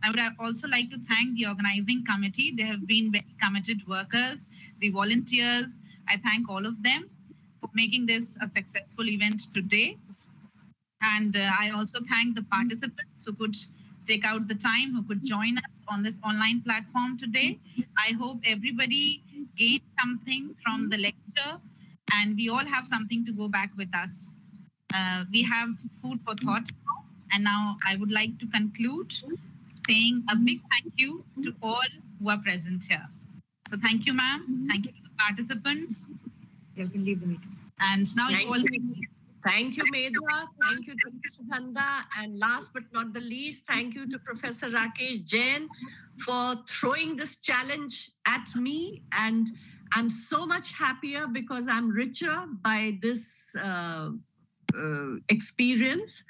I would also like to thank the organizing committee. They have been very committed workers, the volunteers. I thank all of them for making this a successful event today. And I also thank the participants who could take out the time, who could join us on this online platform today. I hope everybody gained something from the lecture, and we all have something to go back with us. We have food for thought now, and now I would like to conclude saying a big thank you to all who are present here. So thank you, ma'am. Thank you to the participants. You can leave the meeting. And now you all. Thank you, Medha. Thank you to Sugandha. And last but not the least, thank you to Professor Rakesh Jain for throwing this challenge at me. And I'm so much happier because I'm richer by this experience.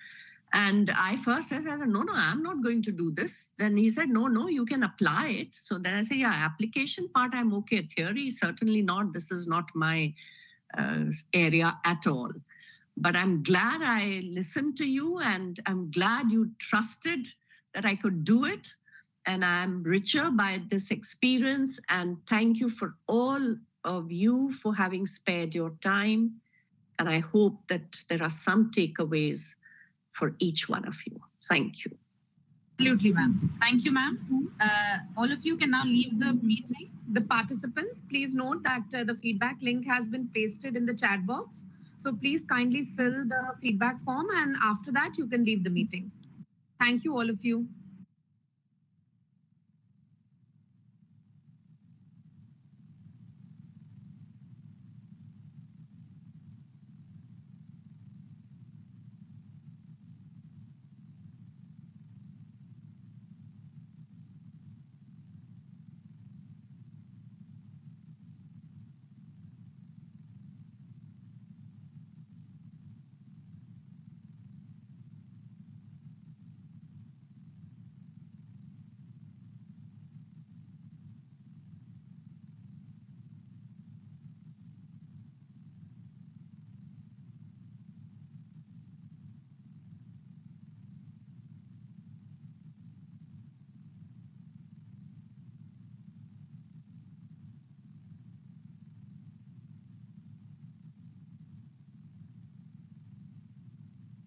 And I first said, no, I'm not going to do this. Then he said, no, you can apply it. So then I said, yeah, application part, I'm okay. Theory, certainly not. This is not my area at all. But I'm glad I listened to you, and I'm glad you trusted that I could do it. And I'm richer by this experience. And thank you for all of you for having spared your time. And I hope that there are some takeaways for each one of you. Thank you. Absolutely, ma'am. Thank you, ma'am. All of you can now leave the meeting. The participants, please note that the feedback link has been pasted in the chat box. So please kindly fill the feedback form, and after that you can leave the meeting. Thank you, all of you.